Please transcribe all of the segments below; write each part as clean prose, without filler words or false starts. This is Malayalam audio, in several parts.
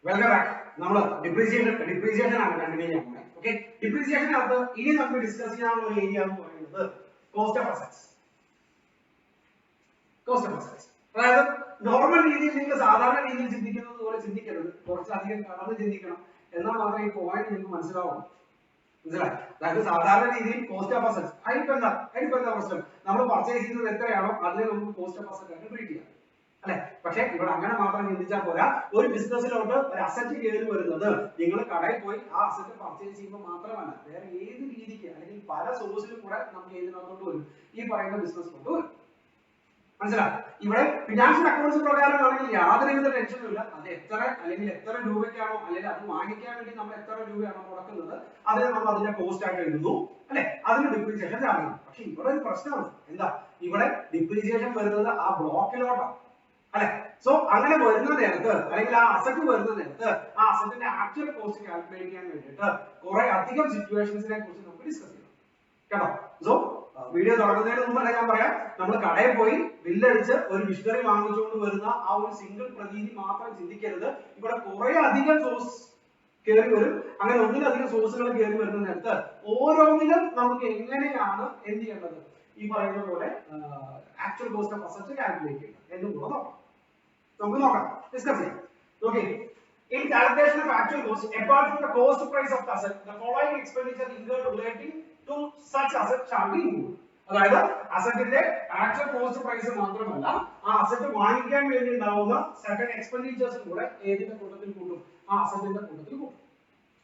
Welcome back. നമ്മൾ ഡിപ്രീസിയേഷൻ ആണ് കണ്ടിന്യൂ ചെയ്യാൻ പോകുന്നത്. ഓക്കെ, ഡിപ്രീസിയേഷനകത്ത് ഇനി നമുക്ക് ഡിസ്കസ് ചെയ്യാനുള്ള ഒരു ഏരിയ എന്ന് പറയുന്നത് cost of assets. Cost of assets അതായത് നോർമൽ രീതിയിൽ നിങ്ങൾ സാധാരണ രീതിയിൽ ചിന്തിക്കുന്നത് പോലെ ചിന്തിക്കരുത്, കുറച്ചധികം കടന്ന് ചിന്തിക്കണം. എന്നാൽ മാത്രമേ ഈ പോയിന്റ് നിങ്ങൾക്ക് മനസ്സിലാവും. മനസ്സിലായി? അതായത് സാധാരണ രീതിയിൽ കോസ്റ്റ് ഓഫ് അസറ്റ്സ് അതിപ്പോ എന്താ പ്രശ്നം? നമ്മൾ പർച്ചേസ് ചെയ്യുന്നത് എത്രയാണോ അതിനെ നമുക്ക് കോസ്റ്റ് ഓഫ് അസറ്റ് ആയിട്ട് ട്രീറ്റ് ചെയ്യാം, അല്ലെ? പക്ഷെ ഇവിടെ അങ്ങനെ മാത്രം ചിന്തിച്ചാൽ പോരാ. ഒരു ബിസിനസ്സിലോട്ട് ഒരു അസറ്റ് കയറി വരുന്നത് നിങ്ങൾ കടയിൽ പോയി ആ അസറ്റ് പർച്ചേസ് ചെയ്യുമ്പോൾ മാത്രമല്ല, വേറെ ഏത് രീതിക്ക് അല്ലെങ്കിൽ പല സോഴ്സിലും കൂടെ നമുക്ക് ഏതിനകത്തോട്ട് വരും, ഈ പറയുന്ന ബിസിനസ്സിലോട്ട് വരും. മനസ്സിലായി? ഇവിടെ ഫിനാൻഷ്യൽ അക്കൗണ്ട്സ് പ്രകാരമാണെങ്കിൽ യാതൊരുവിധ ടെൻഷനും ഇല്ല. അത് എത്ര രൂപയ്ക്കാണോ അല്ലെങ്കിൽ അത് വാങ്ങിക്കാൻ വേണ്ടി നമ്മൾ എത്ര രൂപയാണോ മുടക്കുന്നത് അതിനെ നമ്മൾ അതിന്റെ കോസ്റ്റ് ആയിട്ട് എഴുതുന്നു, അല്ലെ? അതിന് ഡിപ്രീസിയേഷൻ ചാർജ്. പക്ഷെ ഇവിടെ ഒരു പ്രശ്നമാണ്. എന്താ? ഇവിടെ ഡിപ്രീസിയേഷൻ വരുന്നത് ആ ബ്ലോക്കിലോട്ടാണ്, അല്ലെ? സോ അങ്ങനെ വരുന്ന നേരത്ത് അല്ലെങ്കിൽ ആ അസറ്റ് വരുന്ന നേരത്ത് ആ അസറ്റിന്റെ ആക്ച്വൽ കോസ്റ്റ് കാൽക്കുലേറ്റ് ചെയ്യാൻ വേണ്ടിയിട്ട് കുറെ അധികം സിറ്റുവേഷൻസിനെ കുറിച്ച് നമുക്ക് ഡിസ്കസ് ചെയ്യാം, കേട്ടോ? സോ വീഡിയോ തുടങ്ങുന്നതിന് മുമ്പ് ഞാൻ പറയാം, നമ്മൾ കടയിൽ പോയി ബില്ലടിച്ച് ഒരു മിഷനറി വാങ്ങിച്ചുകൊണ്ട് വരുന്ന ആ ഒരു സിംഗിൾ പ്രതീതി മാത്രം ചിന്തിക്കരുത്. ഇവിടെ കുറെ അധികം സോഴ്സ് കയറി വരും. അങ്ങനെ ഒന്നിലധികം സോഴ്സുകൾ കയറി വരുന്ന നേരത്ത് ഓരോന്നിലും നമുക്ക് എങ്ങനെയാണ് എന്ത് ചെയ്യേണ്ടത്, ഈ പറയുന്ന പോലെ actual cost of asset calculate ചെയ്യണം എന്നും കൂടെ നോക്കാം. നമുക്ക് നോക്കാം, ഡിസ്കസ് ചെയ്യാം. Okay, in calculation of actual cost, apart from the cost price of the asset, the following expenditure incurred relating to such asset shall be included. അതായത് അസറ്റിന്റെ ആക്ച്വൽ കോസ്റ്റ് പ്രൈസ് മാത്രമല്ല, ആ അസറ്റ് വാങ്ങിക്കാൻ വേണ്ടി ഉണ്ടാവുന്ന സർട്ടൻ എക്സ്പെൻഡിച്ചേഴ്സും കൂടെ ഏതിന്റെ കൂട്ടത്തിൽ കൂട്ടും? ആ അസറ്റിന്റെ കൂട്ടത്തിൽ കൂട്ടും.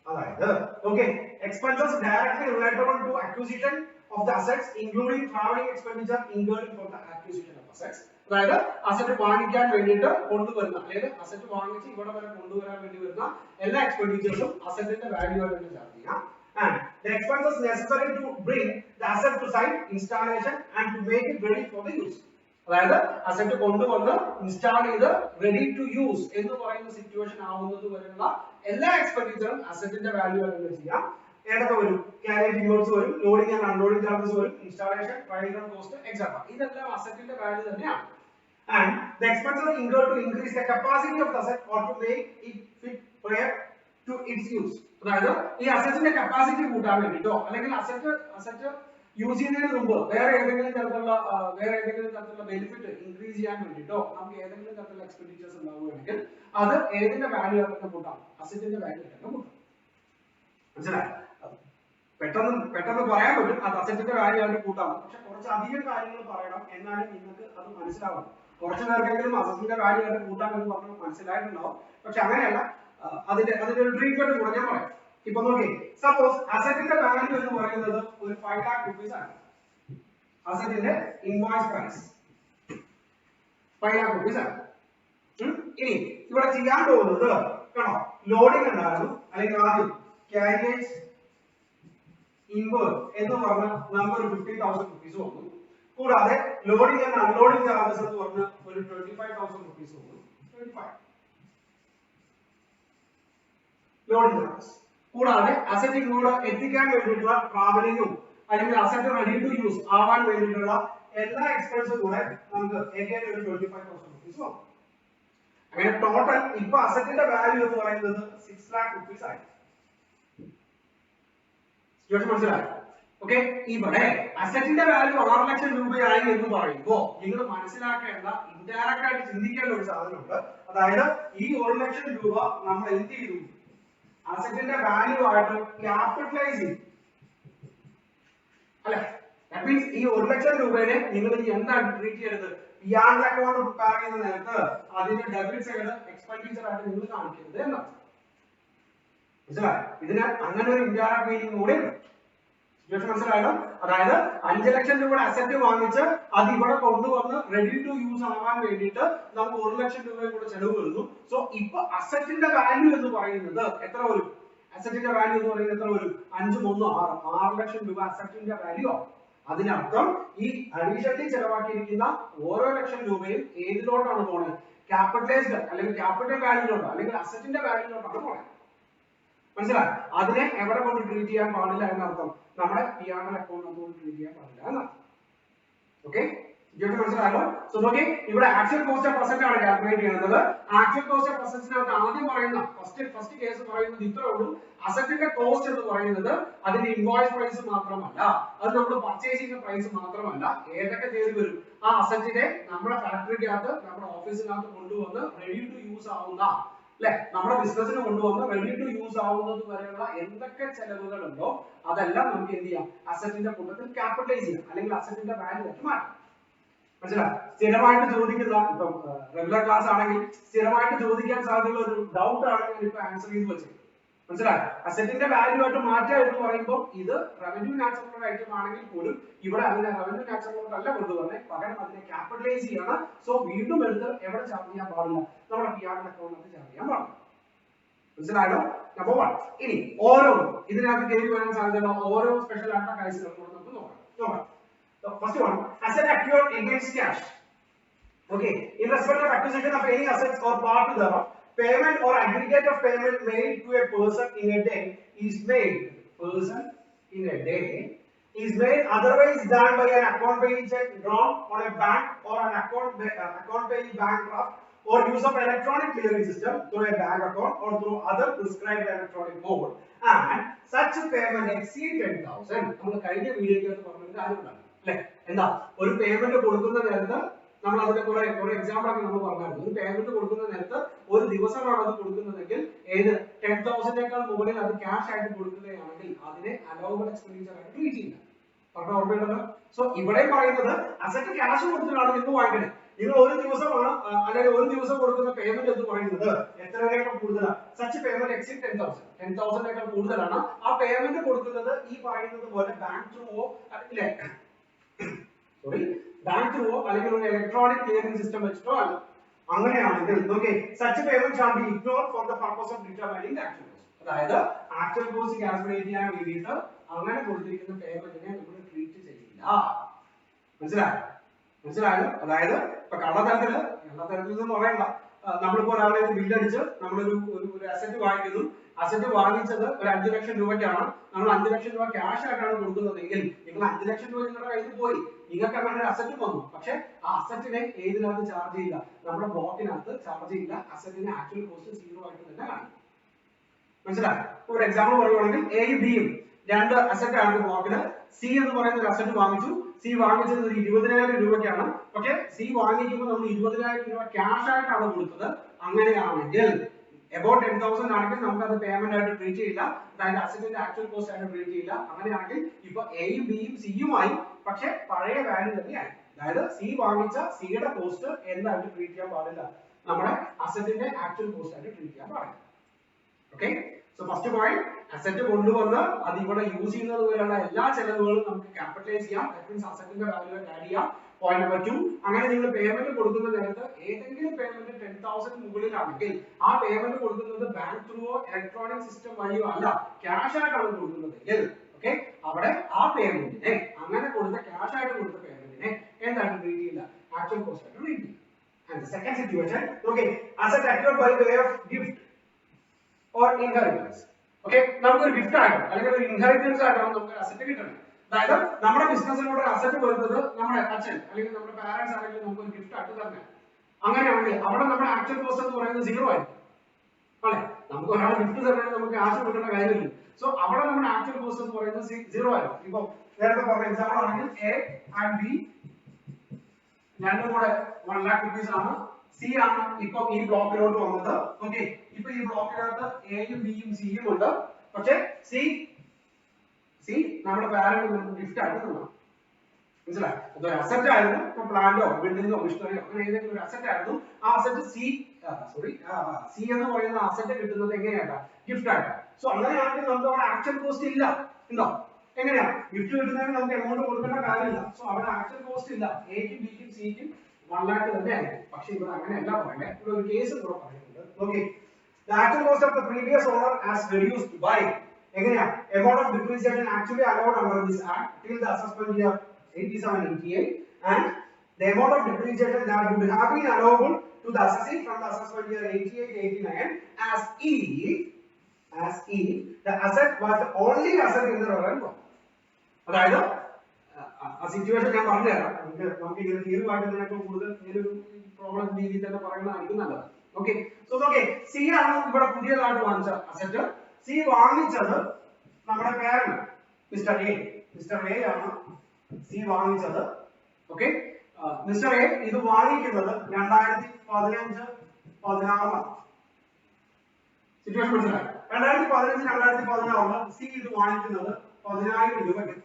അതായത് okay, expenses directly relatable to acquisition of the assets including traveling expenditure incurred for the acquisition of assets. അതായത് അസറ്റ് വാങ്ങിക്കാൻ വേണ്ടിയിട്ട് കൊണ്ടുവരുന്ന അല്ലെങ്കിൽ അസറ്റ് വാങ്ങിച്ച് ഇവിടെ വരെ കൊണ്ടുവരാൻ വേണ്ടി വരുന്ന എല്ലാ എക്സ്പെൻഡിച്ചേഴ്സും അസറ്റിന്റെ വാല്യൂ ആയിട്ട് ചാർജ് ചെയ്യാം. And the expenses necessary to bring the asset to site, installation and to make it ready for the use. അതായത് അസറ്റ് കൊണ്ടുവന്ന് ഇൻസ്റ്റാൾ ചെയ്ത് റെഡി ടു യൂസ് എന്ന് പറയുന്ന സിറ്റുവേഷൻ ആവുന്നത് വരെയുള്ള എല്ലാ എക്സ്പെൻഡിച്ചറും അസറ്റിന്റെ വാല്യൂ ആയിട്ട് ചെയ്യാം. ഏതൊക്കെ വരും? ക്യാരേജ് ഇൻവോയ്സ് വരും, ലോഡിംഗ് ആൻഡ് അൺലോഡിംഗ് ചാർജസ് വരും, installation, trial run cost et cetera. ഇതെല്ലാം അസറ്റിന്റെ വാല്യൂ തന്നെയാണ്. And the expenses incurred to increase the capacity of the asset or to make it fit prior to its use. അതായത് ഈ അസറ്റിന്റെ കപ്പാസിറ്റി കൂട്ടാൻ വേണ്ടിട്ടോ അല്ലെങ്കിൽ അസറ്റ് യൂസ് ചെയ്യുന്നതിന് മുമ്പ് വേറെ ഏതെങ്കിലും തരത്തിലുള്ള ബെനിഫിറ്റ് ഇൻക്രീസ് ചെയ്യാൻ വേണ്ടിട്ടോ നമുക്ക് ഏതെങ്കിലും തരത്തിലുള്ള എക്സ്പെൻഡിച്ചേഴ്സ് ഉണ്ടാവുകയാണെങ്കിൽ അത് ഏതിന്റെ വാല്യൂ ആയിട്ട് കൂട്ടാം? അസറ്റിന്റെ വാല്യൂ ആയിട്ട് കൂട്ടാം. മനസ്സിലായോ? പെട്ടെന്ന് പറയാൻ പറ്റും അത് അസറ്റിന്റെ വാല്യൂ ആയിട്ട് കൂട്ടാം. പക്ഷെ കുറച്ച് അധികം കാര്യങ്ങൾ പറയണം, എന്നാലും നിങ്ങൾക്ക് അത് മനസ്സിലാവും. കുറച്ചു പേർക്കെങ്കിലും അസറ്റിന്റെ വാല്യൂ ആയിട്ട് കൂട്ടാം എന്ന് പറഞ്ഞാൽ മനസ്സിലായിട്ടുണ്ടാവും. പക്ഷെ അങ്ങനെയല്ല, അതിന്റെ ഒരു ട്രീറ്റ്മെന്റ് കൂടെ ഞാൻ പറയാം. ഇപ്പൊ നോക്കി, സപ്പോസ് അസറ്റിന്റെ വാല്യൂ എന്ന് പറയുന്നത് ഒരു 5 lakh rupees ആണ്. അസറ്റിന്റെ ഇൻവോയ്സ് പ്രൈസ് 5 lakh rupees ആണ്. ഇനി ഇവിടെ ചെയ്യാൻ പോകുന്നത് കണ്ടോ, ലോഡിംഗ് ഉണ്ടായിരുന്നു, അല്ലെങ്കിൽ ആദ്യം ക്യാരേജ് ഇൻവേർഡ് എന്ന് പറഞ്ഞ നമുക്ക് ഒരു 50,000 rupees വന്നു. കൂടാതെ ലോഡിംഗ് ആൻഡ് അൺലോഡിംഗ് ചാർജസ് എന്ന് പറഞ്ഞ ഒരു 25,000 rupees വന്നു. 25 ലോഡിംഗ് ചാർജസ്. കൂടാതെ അസറ്റ് ഇങ്ങോട്ട് എത്തിക്കാൻ വേണ്ടിയിട്ടുള്ള ട്രാവലിംഗും അല്ലെങ്കിൽ അസറ്റ് റെഡി ടു യൂസ് ആവാൻ വേണ്ടിയിട്ടുള്ള എല്ലാ എക്സ്പെൻസും കൂടെ നമുക്ക് again ഒരു 25,000 rupees വന്നു. അങ്ങനെ ടോട്ടൽ ഇപ്പൊ അസറ്റിന്റെ വാല്യൂ എന്ന് പറയുന്നത് 6 lakh rupees ആയി. മനസ്സിലായോ? ഓക്കെ, ഇവിടെ അസറ്റിന്റെ വാല്യൂ 6 ലക്ഷം രൂപയായി എന്ന് പറയുമ്പോ നിങ്ങൾ മനസ്സിലാക്കേണ്ട, ഇൻഡയറക്റ്റ് ആയിട്ട് ചിന്തിക്കേണ്ട ഒരു സാധനമുണ്ട്. അതായത് ഈ 1 ലക്ഷം രൂപ നമ്മൾ എന്ത് ചെയ്തു? അസറ്റിന്റെ വാല്യൂ ആയിട്ട് ക്യാപിറ്റലൈസ് ചെയ്തു, അല്ലെ? ദാറ്റ് മീൻസ് ഈ 1 ലക്ഷം രൂപയെ നിങ്ങൾ എന്താണ് ട്രീറ്റ് ചെയ്യരുത്? ബിയാണ്ട് അക്കൗണ്ട് പ്രിപ്പയർ ചെയ്യുന്ന നേരത്ത് അതിന്റെ ഡെബിറ്റ് സൈഡ് എക്സ്പെൻഡിച്ചർ ആയിട്ട് നിങ്ങൾ കാണിക്കരുത് എന്നാണ്. മനസ്സിലായോ? ഇതിന് അങ്ങനെ ഒരു ഇൻഡയറക്റ്റ് മീനിങ് കൂടെ ഉണ്ട്. മനസ്സിലായോ? അതായത് 5 ലക്ഷം രൂപയുടെ അസറ്റ് വാങ്ങിച്ച് അത് ഇവിടെ കൊണ്ടുവന്ന് റെഡി ടു യൂസ് ആവാൻ വേണ്ടിയിട്ട് നമുക്ക് 1 ലക്ഷം രൂപയും കൂടെ ചെലവ് വരുന്നു. സോ ഇപ്പൊ അസറ്റിന്റെ വാല്യൂ എന്ന് പറയുന്നത് എത്ര വരും? അസറ്റിന്റെ വാല്യൂ എന്ന് പറയുന്നത് എത്ര വരും? 5 3 6 ലക്ഷം രൂപ അസറ്റിന്റെ വാല്യൂ. അതിനർത്ഥം ഈ അഡീഷണലി ചെലവാക്കിയിരിക്കുന്ന ഓരോ ലക്ഷം രൂപയും ഏതിലോട്ടാണ് പോണേ? ക്യാപിറ്റലൈസ്ഡ് അല്ലെങ്കിൽ ക്യാപിറ്റൽ വാല്യൂലോട്ടോ അല്ലെങ്കിൽ അസറ്റിന്റെ വാല്യൂലോട്ടാണ് പോണേ. മനസ്സിലായി? അതിനെ എവിടെ കൊണ്ട് ട്രീറ്റ് ചെയ്യാൻ പാടില്ല എന്നർത്ഥം? നമ്മുടെ P&L അക്കൗണ്ട് കൊണ്ട് ട്രീറ്റ് ചെയ്യാൻ പാടില്ല എന്നർത്ഥം. ഓക്കെ, മനസ്സിലായല്ലോ? സോ നോക്കി ഇവിടെ ആക്ച്വൽ കോസ്റ്റ് ഓഫ് അസറ്റ് ആണ് കാൽക്കുലേറ്റ് ചെയ്യുന്നത്. ആക്ച്വൽ കോസ്റ്റ് ഓഫ് അസറ്റ്സിനകത്ത് ആദ്യം പറയുന്ന ഫസ്റ്റ് കേസ് പറയുന്നത് ഇത്രേ ഉള്ളൂ. അസറ്റിന്റെ കോസ്റ്റ് എന്ന് പറയുന്നത് അതിന്റെ ഇൻവോയ്സ് പ്രൈസ് മാത്രമല്ല, അത് നമ്മൾ പർച്ചേസ് ചെയ്യുന്ന പ്രൈസ് മാത്രമല്ല, ഏതൊക്കെ ചെയ്ത് വരും ആ അസറ്റിനെ നമ്മുടെ ഫാക്ടറിക്കകത്ത് നമ്മുടെ ഓഫീസിനകത്ത് കൊണ്ടുവന്ന് റെഡി ടു യൂസ് ആവുന്ന അല്ലെ നമ്മുടെ ബിസിനസ്സിന് കൊണ്ടുവന്ന് റെഡി ടു യൂസ് ആവുന്നത് വരെയുള്ള എന്തൊക്കെ ചെലവുകൾ ഉണ്ടോ അതെല്ലാം നമുക്ക് എന്ത് ചെയ്യാം, അസറ്റിന്റെ കൂട്ടത്തിൽ ക്യാപിറ്റലൈസ് ചെയ്യാം, അല്ലെങ്കിൽ അസറ്റിന്റെ വാല്യൂ ആക്കി മാറ്റാം. മനസ്സിലായി? സ്ഥിരമായിട്ട് ചോദിക്കുന്ന ഇപ്പം റെഗുലർ ക്ലാസ് ആണെങ്കിൽ സ്ഥിരമായിട്ട് ചോദിക്കാൻ സാധ്യതയുള്ള ഒരു ഡൗട്ട് ആണ് ഞാൻ ഇപ്പൊ ആൻസർ ചെയ്ത് വെച്ചത്. മനസ്സിലായി? അസറ്റിന്റെ വാല്യൂ ആയിട്ട് മാറ്റുക എന്ന് പറയുമ്പോൾ ഇത് റവന്യൂ നാച്ചുറൽ ഐറ്റം ആണെങ്കിൽ പോലും ഇവിടെ അതിനെ റവന്യൂ നാച്ചുറൽ അല്ല കൊണ്ടുവരണേ, പകരം അതിനെ ക്യാപിറ്റലൈസ് ചെയ്യണം. സോ വീണ്ടും എടുത്ത് എവിടെ ചാർജ് ചെയ്യാൻ പാടില്ല, നമ്മുടെ പി ആർ അക്കൗണ്ടിനകത്ത് ചാർജ് ചെയ്യാൻ പാടില്ല. മനസ്സിലായല്ലോ? നമ്പർ 1. ഇനി ഓരോന്നും ഇതിനകത്ത് കയറി വരാൻ സാധ്യതയുള്ള ഓരോ സ്പെഷ്യൽ ആയിട്ടുള്ള കേസുകളും കൂടെ നമുക്ക് നോക്കാം. The first one, asset acquired against cash. Okay, in respect of acquisition of any assets or part thereof, payment or aggregate of payment made to a person in a day is made. Person in a day is made otherwise than by an account payee check drawn on a bank or an account payee bank draft or use of electronic clearing system through a bank account or through other prescribed electronic mode, and such payment exceed 10,000. നമ്മൾ കഴിഞ്ഞ വീഡിയോയ്ക്കകത്ത് പറഞ്ഞ കാര്യമാണ് അല്ലേ? എന്താ ഒരു പേയ്മെന്റ് കൊടുക്കുന്ന നേരത്ത് നമ്മൾ അതിന്റെ കുറെ എക്സാമ്പിൾ ഒക്കെ നമ്മൾ പറഞ്ഞായിരുന്നു. ഒരു പേയ്മെന്റ് കൊടുക്കുന്ന നേരത്ത് ഒരു ദിവസമാണ് അത് കൊടുക്കുന്നതെങ്കിൽ ഏത് 10,000നേക്കാൾ മുകളിൽ അത് ക്യാഷ് ആയിട്ട് കൊടുക്കുകയാണെങ്കിൽ അതിനെ അലൗബിൾ എക്സ്പെൻഡിച്ചർ ആയിട്ട് ട്രീറ്റ് ചെയ്യില്ല. പറഞ്ഞ ഓർമ്മയുണ്ടല്ലോ? സോ ഇവിടെ പറയുന്നത് അസറ്റ് ക്യാഷ് കൊടുത്തിട്ടാണ് നിങ്ങൾ വാങ്ങിക്കണേ. നിങ്ങൾ ഒരു ദിവസമാണ് അല്ലെങ്കിൽ ഒരു ദിവസം കൊടുക്കുന്ന പേയ്മെന്റ് എന്ന് പറയുന്നത് എത്രയേക്കാൾ കൂടുതലാണ്? സച്ച് പേയ്മെന്റ് എക്സിഡ് 10,000നേക്കാൾ കൂടുതലാണ്. ആ പേയ്മെന്റ് കൊടുക്കുന്നത് ഈ പറയുന്നത് പോലെ ബാങ്ക് ത്രൂവോ ബാങ്ക് ത്രൂവോ അല്ലെങ്കിൽ ഒരു ഇലക്ട്രോണിക് ക്ലിയറിംഗ് സിസ്റ്റം വെച്ചിട്ടോ അല്ല. അങ്ങനെയാണെങ്കിൽ നോക്കേ, such payment shall be ignored for the purpose of determining actual cost. അതായത് ആക്ച്വൽ കോസ്റ്റ് കാൽക്കുലേറ്റ് ചെയ്യാൻ വേണ്ടിയിട്ട് അങ്ങനെ കൊടുത്തിരിക്കുന്ന പേയ്മെന്റിനെ നമ്മൾ ട്രീറ്റ് ചെയ്യില്ല. മനസ്സിലായോ? അതായത് ഇപ്പൊ കള്ളത്തരത്തിൽ എന്ന് പറയണ്ട, നമ്മളിപ്പോ ഒരാളെ ബില്ലടിച്ച് നമ്മളൊരു അസറ്റ് വാങ്ങിക്കുന്നു. അസറ്റ് വാങ്ങിച്ചത് ഒരു 5 ലക്ഷം രൂപയ്ക്കാണ്. നമ്മൾ 5 ലക്ഷം രൂപ ക്യാഷ് ആയിട്ടാണ് കൊടുക്കുന്നതെങ്കിൽ നിങ്ങൾ 5 ലക്ഷം രൂപ നിങ്ങളുടെ കയ്യിൽ പോയി, നിങ്ങൾക്ക് അങ്ങനെ ഒരു അസറ്റ് വന്നു. പക്ഷെ ആ അസറ്റിനെ ഏതിനകത്ത് ചാർജ് ചെയ്യില്ല, നമ്മുടെ ബ്ലോക്കിനകത്ത് ചാർജ് ചെയ്യില്ല. അസറ്റിന്റെ ആക്ച്വൽ കോസ്റ്റ് 0 ആയിട്ട് തന്നെ കാണിക്കും. മനസ്സിലായോ? ഒരു എക്സാമ്പിൾ പറയുവാണെങ്കിൽ എയും ബിയും രണ്ട് അസറ്റ് ആണ് ബ്ലോക്കില്. സി എന്ന് പറയുന്ന ഒരു അസറ്റ് വാങ്ങിച്ചു. സി വാങ്ങിച്ചത് ഒരു 20,000 രൂപയ്ക്കാണ്. പക്ഷെ സി വാങ്ങിക്കുമ്പോൾ നമ്മൾ 20,000 രൂപ ക്യാഷ് ആയിട്ടാണ് കൊടുത്തത്. അങ്ങനെയാണെങ്കിൽ about 10,000 ആണെങ്കിൽ നമുക്ക് അത് പേയ്മെന്റ് ആയിട്ട് ട്രീറ്റ് ചെയ്യില്ല, അതായത് അസറ്റിന്റെ ആക്ച്വൽ കോസ്റ്റ് ആയിട്ട് ട്രീറ്റ് ചെയ്യില്ല. അങ്ങനെയാണെങ്കിൽ ഇപ്പൊ എയും ബിയും സിയുമായി പക്ഷെ പഴയ വാല്യൂ തന്നെയാണ്. അതായത് സി വാങ്ങിച്ച സിയുടെ കോസ്റ്റ് എന്തായിട്ട് ട്രീറ്റ് ചെയ്യാൻ പാടില്ല, നമ്മുടെ അസറ്റിന്റെ ആക്ച്വൽ കോസ്റ്റ് ആയിട്ട് ട്രീറ്റ് ചെയ്യാൻ പാടില്ല. Okay, so first point, asset കൊണ്ടുവന്ന് അത് ഇവിടെ യൂസ് ചെയ്യുന്നത് പോലെയുള്ള എല്ലാ ചെലവുകളും നമുക്ക് ക്യാപിറ്റലൈസ് ചെയ്യാം. ദാറ്റ് മീൻസ് അസറ്റിന്റെ വാല്യൂ ആഡ് ചെയ്യാം. പോയിന്റ് നമ്പർ 2, അങ്ങനെ നിങ്ങൾ പേയ്മെന്റ് കൊടുക്കുന്ന നേരത്ത് ഏതെങ്കിലും പേയ്മെന്റ് 10,000 മുകളിലാണെങ്കിൽ ആ പേയ്മെന്റ് കൊടുക്കുന്നത് ബാങ്ക് ത്രൂവോ ഇലക്ട്രോണിക് സിസ്റ്റം വഴിയോ അല്ല, ക്യാഷ് ആയിട്ടാണ് കൊടുക്കുന്നതെങ്കിൽ ഓക്കെ, അവിടെ ആ പേയ്മെന്റിനെ അങ്ങനെ കൊടുത്ത ക്യാഷ് ആയിട്ട് കൊടുത്ത പേയ്മെന്റിനെ എന്താണ് ട്രീറ്റ് ചെയ്യില്ല, ആക്ച്വൽ കോസ്റ്റ് ആയിട്ട് ട്രീറ്റ് ചെയ്യും. And the second situation, okay, asset acquired by way of gift or inheritance. Okay, നമുക്കൊരു ഗിഫ്റ്റ് ആയിട്ട് അല്ലെങ്കിൽ ഒരു ഇൻഹെറിറ്റൻസ് ആയിട്ടാണ് നമുക്ക് അസറ്റ് കിട്ടുന്നത്. അതായത് നമ്മുടെ ബിസിനസ്സിലൂടെ അസറ്റ് വരുന്നത് നമ്മുടെ അച്ഛൻ അല്ലെങ്കിൽ നമ്മുടെ പാരന്റ്സ് ആണെങ്കിൽ നമുക്ക് ഒരു ഗിഫ്റ്റ് ആയിട്ട് തന്നെ. അങ്ങനെയാണെങ്കിൽ അവിടെ നമ്മുടെ ആക്ച്വൽ കോസ്റ്റ് എന്ന് പറയുന്നത് 0 ആയിരിക്കും അല്ലെ? നമുക്ക് ഒരാൾ ഗിഫ്റ്റ് തരുന്നത് നമുക്ക് ആശ കൊടുക്കേണ്ട കാര്യമില്ല. സോ അവിടെ നമ്മുടെ ആക്ച്വൽ കോസ്റ്റ് എന്ന് പറയുന്നത് 0 ആയിരിക്കും. ഇപ്പൊ നേരത്തെ പറഞ്ഞ എക്സാമ്പിൾ ആണെങ്കിൽ എ ആൻഡ് ബി രണ്ടും കൂടെ 1 lakh rupees ആണ്. സി ആണ് ഇപ്പൊ ഈ ബ്ലോക്കിലോട്ട് വന്നത്. ഓക്കെ, ഇപ്പൊ ഈ ബ്ലോക്കിനകത്ത് എയും ബിയും സിയും ഉണ്ട്. പക്ഷെ സി നമ്മുടെ പാരന്റ് നമുക്ക് ഗിഫ്റ്റ് ആയിട്ട് തന്നു. മനസ്സിലായി? അതൊരു അസറ്റ് ആയിരുന്നു. ഇപ്പൊ പ്ലാന്റോ ബിൽഡിങ്ങോ മിഷനറിയോ അങ്ങനെ ഏതെങ്കിലും ഒരു അസറ്റ് ആയിരുന്നു. ആ അസറ്റ് സി എന്ന് പറയുന്ന അസറ്റ് കിട്ടുന്നത് എങ്ങനെയാട്ടാ? ഗിഫ്റ്റ് ആയിട്ടാ. സോ അങ്ങനെയാണെങ്കിൽ നമുക്ക് അവിടെ ആക്ച്വൽ കോസ്റ്റ് ഇല്ല. ഉണ്ടോ? എങ്ങനെയാ ഗിഫ്റ്റ് കിട്ടുന്നതിന് നമുക്ക് എമൗണ്ട് കൊടുക്കേണ്ട കാര്യമില്ല. സോ അവിടെ ആക്ച്വൽ കോസ്റ്റ് ഇല്ല. എക്കും ബിക്കും സിക്കും 1 lakh തന്നെ ആയിരിക്കും. പക്ഷെ ഇവിടെ അങ്ങനെയല്ല പറയുന്നത്. ഇവിടെ ഒരു കേസ് കൂടെ പറയുന്നുണ്ട്. Okay, the actual cost of the previous owner has reduced by എങ്ങനെയാ amount of depreciation actually allowed under this act till the assessment year 87-88 and the amount of depreciation that would have been allowable to the assessee from the assessment year 88-89 as if the asset was the only asset in the relevant block. അതായത് ആ സിറ്റുവേഷൻ ഞാൻ പറഞ്ഞുതരാം. നമുക്ക് ഇങ്ങനെ തിയറി വായിക്കുന്നതിനേക്കാൾ കൂടുതൽ ഒരു പ്രോബ്ലം രീതിയിൽ തന്നെ പറയുന്നതായിരിക്കും നല്ലത്. ഓക്കെ, സോ ഓക്കെ, സി ആണ് ഇവിടെ പുതിയതായിട്ട് വാങ്ങിച്ച അസറ്റ്. സി വാങ്ങിച്ചത് നമ്മുടെ പേരന്റ് മിസ്റ്റർ എ ആണ് സി വാങ്ങിച്ചത്. ഓക്കെ, മിസ്റ്റർ എ ഇത് വാങ്ങിക്കുന്നത് 2015-16 സിറ്റുവേഷൻ മനസ്സിലായി. 2015-2016 സി ഇത് വാങ്ങിക്കുന്നത് 10,000 രൂപയ്ക്ക്.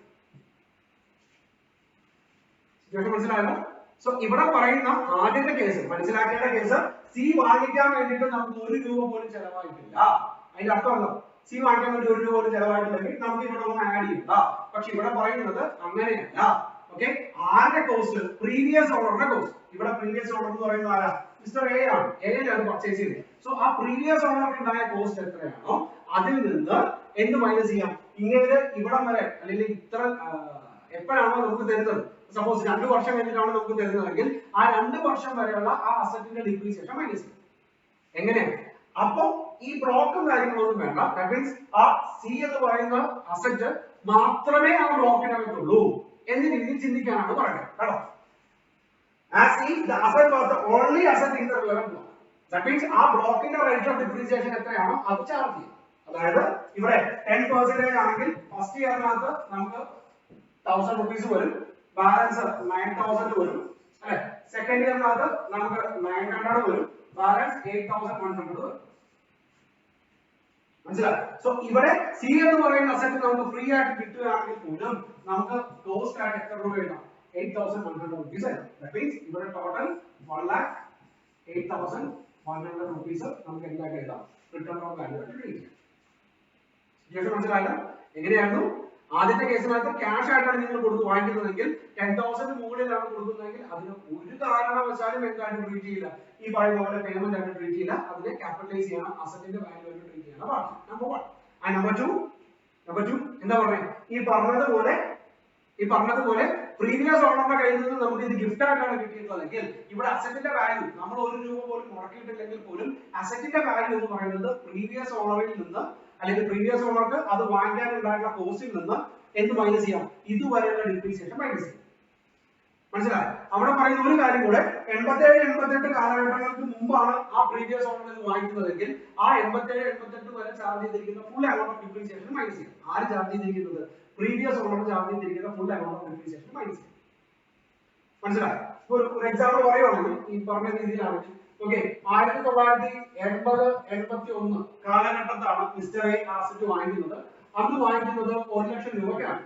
സിറ്റുവേഷൻ മനസ്സിലായല്ലോ. സോ ഇവിടെ പറയുന്ന ആദ്യത്തെ കേസ് മനസ്സിലാക്കേണ്ട കേസ്, സി വാങ്ങിക്കാൻ വേണ്ടിയിട്ട് നമുക്ക് 1 രൂപ പോലും ചെലവായിട്ടില്ല. അതിന്റെ അർത്ഥം എന്താ? സി വാങ്ങിക്കാൻ വേണ്ടി 1 രൂപ പോലും ചെലവായിട്ടില്ലെങ്കിൽ നമുക്ക് ഇവിടെ ഒന്നും ആഡ് ചെയ്യണ്ട. പക്ഷെ ഇവിടെ പറയുന്നത് അങ്ങനെയല്ല. ഓക്കെ, ആരുടെ കോസ്റ്റ്? പ്രീവിയസ് ഓണറിന്റെ കോസ്റ്റ്. ഇവിടെ പ്രീവിയസ് ഓണർ എന്ന് പറയുന്നത് ആരാ? മിസ്റ്റർ എ ആണ്. എ ആണ് പർച്ചേസ് ചെയ്തത്. സോ ആ പ്രീവിയസ് ഓണർക്ക് ഉണ്ടായ കോസ്റ്റ് എത്രയാണോ അതിൽ നിന്ന് എന്ത് മൈനസ് ചെയ്യാം? ഇങ്ങനെ ഇവിടം വരെ അല്ലെങ്കിൽ ഇത്ര എപ്പോഴാണോ നമുക്ക് തരുന്നത്, സപ്പോസ് 2 വർഷം കഴിഞ്ഞിട്ടാണ് നമുക്ക് തരുന്നതെങ്കിൽ ആ 2 വർഷം വരെയുള്ള ആ അസറ്റിന്റെ ഡിപ്രീസിയേഷൻ മൈനസ് ചെയ്യും. എങ്ങനെയാണ്? അപ്പൊ ഈ ബ്ലോക്കും കാര്യങ്ങളൊന്നും വേണ്ട. ദാറ്റ് മീൻസ് ആ സി എന്ന് പറയുന്ന അസറ്റ് മാത്രമേ ആ ബ്ലോക്കിനകത്തുള്ളൂ എന്ന രീതിയിൽ ചിന്തിക്കാനാണ് പറയുന്നത് കേട്ടോ. As if the asset was the only asset in the relevant block. That means ആ ബ്ലോക്കിന്റെ റേറ്റ് ഓഫ് ഡിപ്രീസിയേഷൻ എത്രയാണോ അത് ചാർജ് ചെയ്യും. അതായത് ഇവിടെ 10% ആണെങ്കിൽ ഫസ്റ്റ് ഇയറിനകത്ത് നമുക്ക് 1000 rupees വരും, ബാലൻസ് 9000 വരും അല്ലെ. സെക്കൻഡ് ഇയറിനകത്ത് നമുക്ക് 900 വരും, ബാലൻസ് 8100 വരും. മനസ്സിലായി? സോ ഇവിടെ സി എന്ന് പറയുന്ന അസറ്റ് നമുക്ക് ഫ്രീ ആയിട്ട് കിട്ടുകയാണെങ്കിൽ പോലും നമുക്ക് കോസ്റ്റ് ആയിട്ട് എത്ര രൂപ എഴുതാം? 8100 rupees ആയിരുന്നു. That means ഇവിടെ ടോട്ടൽ 1,08,100 rupees നമുക്ക് എന്തായിട്ട് എഴുതാം? റിട്ടേൺ ഓൺ വാല്യൂ ആയിട്ട് ട്രീറ്റ് ചെയ്യാം. സിറ്റുവേഷൻ മനസ്സിലായല്ലോ? എങ്ങനെയായിരുന്നു? ആദ്യത്തെ കേസിനകത്ത് ക്യാഷ് ആയിട്ടാണ് നിങ്ങൾ കൊടുത്ത് വാങ്ങിക്കുന്നതെങ്കിൽ 10,000 മുകളിലാണ് കൊടുക്കുന്നതെങ്കിൽ അതിന് ഒരു കാരണവശാലും എന്തായിട്ട് ട്രീറ്റ് ചെയ്യില്ല, ഈ പറയുന്ന പോലെ പേയ്മെന്റ് ആയിട്ട് ട്രീറ്റ് ചെയ്യില്ല. അതിനെ ക്യാപിറ്റലൈസ് ചെയ്യണം, അസറ്റിന്റെ വാല്യൂ ആയിട്ട് ട്രീറ്റ് ചെയ്യണം. നമ്പർ 1. ആൻഡ് നമ്പർ 2 എന്താ പറയുക? ഈ പറഞ്ഞതുപോലെ പ്രീവിയസ് ഓണറിന്റെ കയ്യിൽ നിന്ന് നമുക്ക് ഇത് ഗിഫ്റ്റ് ആയിട്ടാണ് കിട്ടിയിട്ടുള്ളതെങ്കിൽ ഇവിടെ അസറ്റിന്റെ വാല്യൂ നമ്മൾ 1 രൂപ പോലും മുടക്കിയിട്ടില്ലെങ്കിൽ പോലും അസറ്റിന്റെ വാല്യൂ എന്ന് പറയുന്നത് പ്രീവിയസ് ഓണറിൽ നിന്ന് അല്ലെങ്കിൽ പ്രീവിയസ് ഓണർക്ക് അത് വാങ്ങിക്കാൻ ഉണ്ടായിട്ടുള്ള കോസ്റ്റിൽ നിന്ന് എന്ത് മൈനസ് ചെയ്യാം? ഇതുവരെയുള്ള ഡിപ്രീസിയേഷൻ മൈനസ് ചെയ്യാം. മനസ്സിലായി? അവിടെ പറയുന്ന ഒരു കാര്യം കൂടെ, 87-88 കാലഘട്ടങ്ങൾക്ക് മുമ്പാണ് ആ പ്രീവിയസ് ഓണർ വാങ്ങിക്കുന്നതെങ്കിൽ ആ 87-88 വരെ ചാർജ് ചെയ്തിരിക്കുന്ന full amount of depreciation minus ചെയ്യും. ആര് ചാർജ് ചെയ്തിരിക്കുന്നത്? പ്രീവിയസ് ഓണർ ചാർജ് ചെയ്തിരിക്കുന്ന full amount of depreciation minus ചെയ്യും. മനസ്സിലായി? ഒരു എക്സാമ്പിൾ പറയുവാണെങ്കിൽ ഈ പറഞ്ഞ രീതിയിലാണെങ്കിൽ ഓക്കെ, 1980-81 കാലഘട്ടത്താണ് മിസ്റ്റർ എ അസറ്റ് വാങ്ങിക്കുന്നത്. അന്ന് വാങ്ങിക്കുന്നത് 1 ലക്ഷം രൂപയ്ക്കാണ്.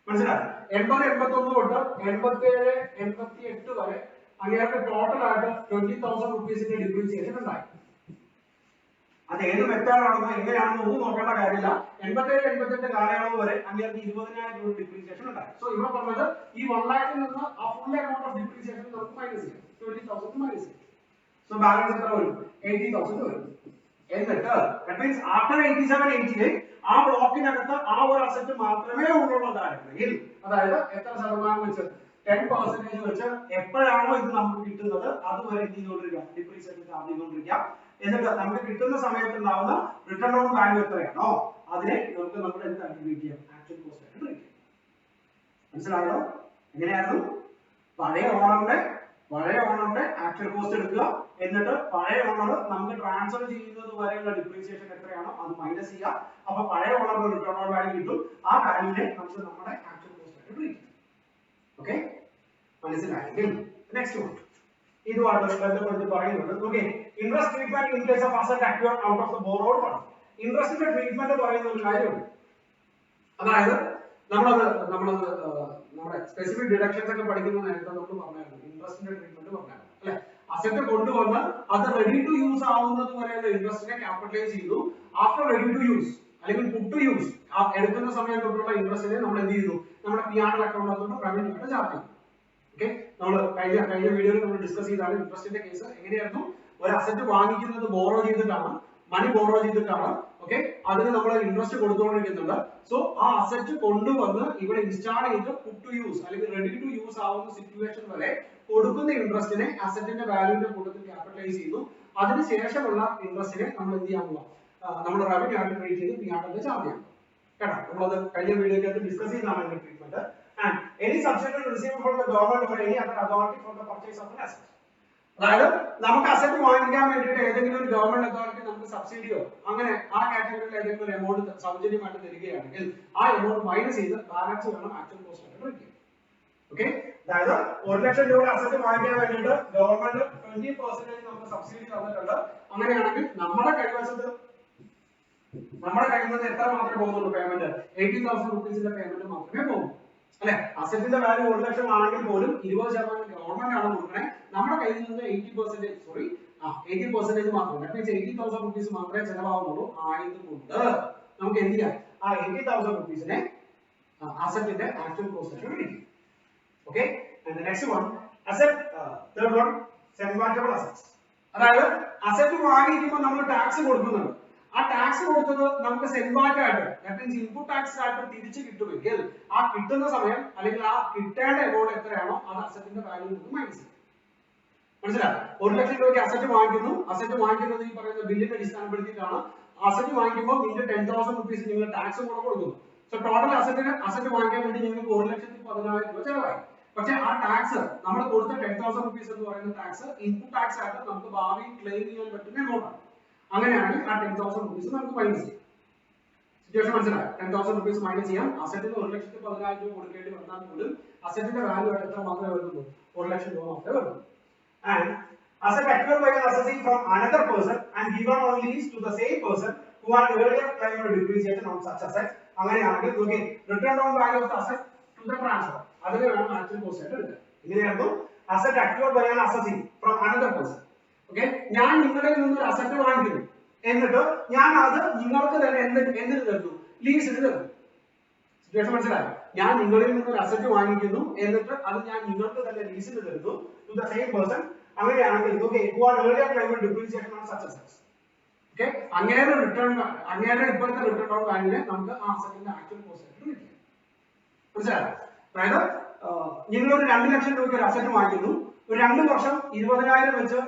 മനസ്സിലായി? 80-81 തൊട്ട് 87-88 വരെ അങ്ങേർക്ക് ടോട്ടൽ ആയിട്ട് 20,000 rupeesന്റെ ഡിപ്രീസിയേഷൻ ഉണ്ടായി. അത് ഏത് മെത്തേഡാണെന്നോ എങ്ങനെയാണെന്നോ ഒന്നും നോക്കേണ്ട കാര്യമില്ല. 87-88 കാലയളവ് വരെ അങ്ങേർക്ക് 20,000 രൂപ ഡിപ്രീസിയേഷൻ ഉണ്ടായി. സോ ഇവിടെ പറഞ്ഞത് ഈ 1 lakhൽ നിന്ന് ആ ഫുൾ എമൗണ്ട് ഓഫ് ഡിപ്രീസിയേഷൻ നമുക്ക് മൈനസ് ചെയ്യാം. 20,000 മൈനസ് ചെയ്യാം. സോ ബാലൻസ് എത്ര വരും? 80,000 വരും. എന്നിട്ട് that means after 87-88 ആ ബ്ലോക്കിനകത്ത് ആ ഒരു അസറ്റ് മാത്രമേ ഉള്ളതായിരുന്നെങ്കിൽ, അതായത് എത്ര ശതമാനം വെച്ച്? 10% വെച്ച് എപ്പോഴാണോ ഇത് നമുക്ക് കിട്ടുന്നത് അതുവരെ എന്ത് ചെയ്തുകൊണ്ടിരിക്കുക? ഡിപ്രീസിയേഷൻ ചാർജ് ചെയ്തുകൊണ്ടിരിക്കുക. എന്നിട്ട് നമുക്ക് കിട്ടുന്ന സമയത്ത് ഉണ്ടാവുന്ന റിട്ടേൺ ഓൺ വാല്യൂ എത്രയാണോ അതിനെ നമുക്ക് നമ്മുടെ എന്തായിട്ട് ട്രീറ്റ് ചെയ്യാം? ആക്ച്വൽ കോസ്റ്റ് ആയിട്ട് ട്രീറ്റ് ചെയ്യാം. മനസ്സിലായോ? എങ്ങനെയായിരുന്നു? പഴയ ഓണറിന്റെ ആക്ച്വൽ കോസ്റ്റ് എടുക്കുക, എന്നിട്ട് പഴയ ഓണർ നമുക്ക് ട്രാൻസ്ഫർ ചെയ്യുന്നത് വരെയുള്ള ഡിപ്രീസിയേഷൻ എത്രയാണോ അത് മൈനസ് ചെയ്യുക. അപ്പൊ പഴയ ഓണറിന്റെ റിട്ടേൺ ഓൺ വാല്യൂ കിട്ടും. ആ വാല്യൂനെ നമുക്ക് നമ്മുടെ ആക്ച്വൽ കോസ്റ്റ് ആയിട്ട് ട്രീറ്റ് ചെയ്യാം. ഓക്കെ, മനസ്സിലായെങ്കിൽ നെക്സ്റ്റ് വൺ ഇതുമായിട്ട് ബന്ധപ്പെട്ട് പറയുന്നത് okay, interest treatment in case of asset acquired out of the borrowed fund. ഇൻട്രസ്റ്റിന്റെ ട്രീറ്റ്മെന്റ് പറയുന്ന ഒരു കാര്യമുണ്ട്. അതായത് നമ്മളത് നമ്മുടെ സ്പെസിഫിക് ഡിഡക്ഷൻസ് ഒക്കെ പഠിക്കുന്ന നേരത്തെ നമ്മൾ പറഞ്ഞായിരുന്നു, ഇൻട്രസ്റ്റിന്റെ ട്രീറ്റ്മെന്റ് പറഞ്ഞായിരുന്നു അല്ലെ. അസറ്റ് കൊണ്ടുവന്ന് അത് റെഡി ടു യൂസ് ആവുന്നത് വരെയുള്ള ഇൻട്രസ്റ്റിനെ ക്യാപിറ്റലൈസ് ചെയ്തു. ആഫ്റ്റർ റെഡി ടു യൂസ് അല്ലെങ്കിൽ പുട്ട് ടു യൂസ് എടുക്കുന്ന സമയം തൊട്ടുള്ള ഇൻട്രസ്റ്റിനെ നമ്മൾ എന്ത് ചെയ്തു? നമ്മുടെ P&L അക്കൗണ്ടിനകത്തോട്ട് റവന്യൂ ആയിട്ട് ചാർജ് ചെയ്തു. ഓക്കെ, നമ്മൾ കഴിഞ്ഞ വീഡിയോയിൽ നമ്മൾ ഡിസ്കസ് ചെയ്താണ് ഇൻട്രസ്റ്റിന്റെ കേസ്. എങ്ങനെയായിരുന്നു? ഒരു അസറ്റ് വാങ്ങിക്കുന്നത് ബോറോ ചെയ്തിട്ടാണ്, മണി ബോറോ ചെയ്തിട്ടാണ്. ഓക്കെ, അതിന് നമ്മൾ ഇൻട്രസ്റ്റ് കൊടുത്തുകൊണ്ടിരിക്കുന്നുണ്ട്. സോ ആ അസറ്റ് കൊണ്ടുവന്ന് ഇവിടെ ഇൻസ്റ്റാൾ ചെയ്ത് പുട്ട് ടു യൂസ് അല്ലെങ്കിൽ റെഡി ടു യൂസ് ആവുന്ന സിറ്റുവേഷൻ വരെ കൊടുക്കുന്ന ഇൻട്രസ്റ്റിനെ അസറ്റിന്റെ വാല്യൂവിന്റെ കൂട്ടത്തിൽ ക്യാപിറ്റലൈസ് ചെയ്യുന്നു. അതിനുശേഷമുള്ള ഇൻട്രസ്റ്റിനെ നമ്മൾ എന്ത് ചെയ്യാൻ പോവാം? നമ്മുടെ റവന്യൂ ആയിട്ട് ട്രീറ്റ് ചെയ്ത് P&L ചാർജ് ചെയ്യാം കേട്ടോ. നമ്മളത് കഴിഞ്ഞ വീഡിയോയ്ക്കകത്ത് ഡിസ്കസ് ചെയ്താണ് അതിന്റെ treatment. and any subsidy received from the government or any other authority for the purchase of an asset. അതായത് നമുക്ക് അസറ്റ് വാങ്ങിക്കാൻ വേണ്ടിയിട്ട് ഏതെങ്കിലും ഒരു ഗവൺമെന്റ് അതോറിറ്റി നമുക്ക് സബ്സിഡിയോ അങ്ങനെ ആ കാറ്റഗറിയിൽ ഏതെങ്കിലും ഒരു എമൗണ്ട് സൗജന്യമായിട്ട് തരികയാണെങ്കിൽ ആ എമൗണ്ട് മൈനസ് ചെയ്ത് ബാലൻസ് വേണം ആക്ച്വൽ കോസ്റ്റ് ആയിട്ട് വിളിക്കുക. ഓക്കെ, അതായത് 1 ലക്ഷം രൂപ അസറ്റ് വാങ്ങിക്കാൻ വേണ്ടിയിട്ട് ഗവൺമെന്റ് 20% നമുക്ക് സബ്സിഡി തന്നിട്ടുണ്ട്. അങ്ങനെയാണെങ്കിൽ നമ്മുടെ കൈവശത്ത് നമ്മുടെ കയ്യിൽ നിന്ന് എത്ര മാത്രമേ പോകുന്നുള്ളൂ പേയ്മെന്റ്? 80,000 റുപ്പീസിന്റെ പേയ്മെന്റ് മാത്രമേ പോകും അല്ലെ. അസറ്റിന്റെ വാല്യൂ 1 ലക്ഷം ആണെങ്കിൽ പോലും 20% ഗവൺമെന്റ് ആണ് കൊടുക്കണേ. നമ്മുടെ കയ്യിൽ നിന്ന് 80% മാത്രം, ദാറ്റ് മീൻസ് 80,000 റുപ്പീസ് മാത്രമേ ചെലവാകുന്നുള്ളൂ. ആയതുകൊണ്ട് നമുക്ക് എന്ത് ചെയ്യാം? ആ 80,000 റുപ്പീസിനെ അസറ്റിന്റെ ആക്ച്വൽ കോസ്റ്റ് ആയിട്ട് വിളിക്കും. Okay, and the next one asset, third one cenvatable assets. അതായത് അസറ്റ് വാങ്ങിക്കുമ്പോൾ നമ്മൾ ടാക്സ് കൊടുക്കുന്നുണ്ട്. ആ ടാക്സ് കൊടുത്തത് നമുക്ക് സെൻവാറ്റ് ആയിട്ട്, ദാറ്റ് മീൻസ് ഇൻപുട്ട് ടാക്സ് ആയിട്ട് തിരിച്ചു കിട്ടുമെങ്കിൽ ആ കിട്ടുന്ന സമയം അല്ലെങ്കിൽ ആ കിട്ടേണ്ട എമൗണ്ട് എത്രയാണോ അത് അസറ്റിന്റെ വാല്യൂ നമുക്ക് മൈനസ് ചെയ്യും. മനസ്സിലായോ? 1 ലക്ഷം രൂപയ്ക്ക് അസറ്റ് വാങ്ങിക്കുന്നു. അസറ്റ് വാങ്ങിക്കുന്നത് ഈ പറയുന്ന ബില്ലിനെ അടിസ്ഥാനപ്പെടുത്തിയിട്ടാണ്. അസറ്റ് വാങ്ങിക്കുമ്പോൾ നിങ്ങൾക്ക് 10,000 റുപ്പീസ് നിങ്ങൾ ടാക്സ് കൂടെ കൊടുക്കുന്നു. സോ ടോട്ടൽ അസറ്റ് വാങ്ങിക്കാൻ വേണ്ടി നിങ്ങൾക്ക് 1,14,000 രൂപ ചെലവായി. പക്ഷേ ആ ടാക്സ് നമ്മൾ കൊടുത്ത 10,000 റുപ്പീസ് എന്ന് പറയുന്ന ടാക്സ് ഇൻപുട്ട് ടാക്സ് ആയിട്ട് നമുക്ക് ഭാവിയിൽ ക്ലെയിം ചെയ്യാൻ പറ്റുന്ന എമൗണ്ട് ആണ്. അങ്ങനെയാണെങ്കിൽ ആ 10,000 റുപ്പീസ് നമുക്ക് മൈനസ് ചെയ്യാം. സിറ്റുവേഷൻ മനസ്സിലായോ? 10,000 റുപ്പീസ് മൈനസ് ചെയ്യാം. അസറ്റിന് 1,14,000 രൂപ കൊടുക്കേണ്ടി വന്നാൽ പോലും അസറ്റിന്റെ വാല്യൂ ആയിട്ട് എത്ര മാത്രമേ വരുന്നുള്ളൂ? 1 ലക്ഷം രൂപ മാത്രമേ വരുന്നുള്ളൂ. And asset acquired by an assessee from another person and given on lease to the same person who had earlier claimed depreciation on such asset. അങ്ങനെയാണെങ്കിൽ നോക്കി, return on value of the asset to the transfer, അതിനെ വേണം ആക്ച്വൽ കോസ്റ്റ് ആയിട്ട് എടുക്കാൻ. ഇങ്ങനെയായിരുന്നു asset acquired by an assessee from another person. Okay, ഞാൻ നിങ്ങളിൽ നിന്ന് ഒരു അസറ്റ് വാങ്ങിക്കുന്നു, എന്നിട്ട് ഞാൻ അത് നിങ്ങൾക്ക് തന്നെ എന്തിന് തരുന്നു? ലീസിന് തരുന്നു. സിറ്റുവേഷൻ മനസ്സിലായോ? ഞാൻ നിങ്ങളിൽ നിന്ന് ഒരു അസറ്റ് വാങ്ങിക്കുന്നു, എന്നിട്ട് അത് ഞാൻ നിങ്ങൾക്ക് തന്നെ ലീസിന് തരുന്നു ടു ദ സെയിം പേഴ്സൺ. അങ്ങനെയാണെങ്കിൽ okay, who had earlier claimed depreciation on such assets. Okay, അങ്ങേരുടെ ഇപ്പോഴത്തെ റിട്ടേൺ ഓൺ വാല്യൂനെ നമുക്ക് ആ അസറ്റിന്റെ ആക്ച്വൽ കോസ്റ്റ് ആയിട്ട് വിളിക്കാം. മനസ്സിലായോ? അതായത് നിങ്ങൾ ഒരു 2 ലക്ഷം രൂപയ്ക്ക് ഒരു അസറ്റ് വാങ്ങിക്കുന്നു, ഒരു 2 വർഷം 20,000 വെച്ച്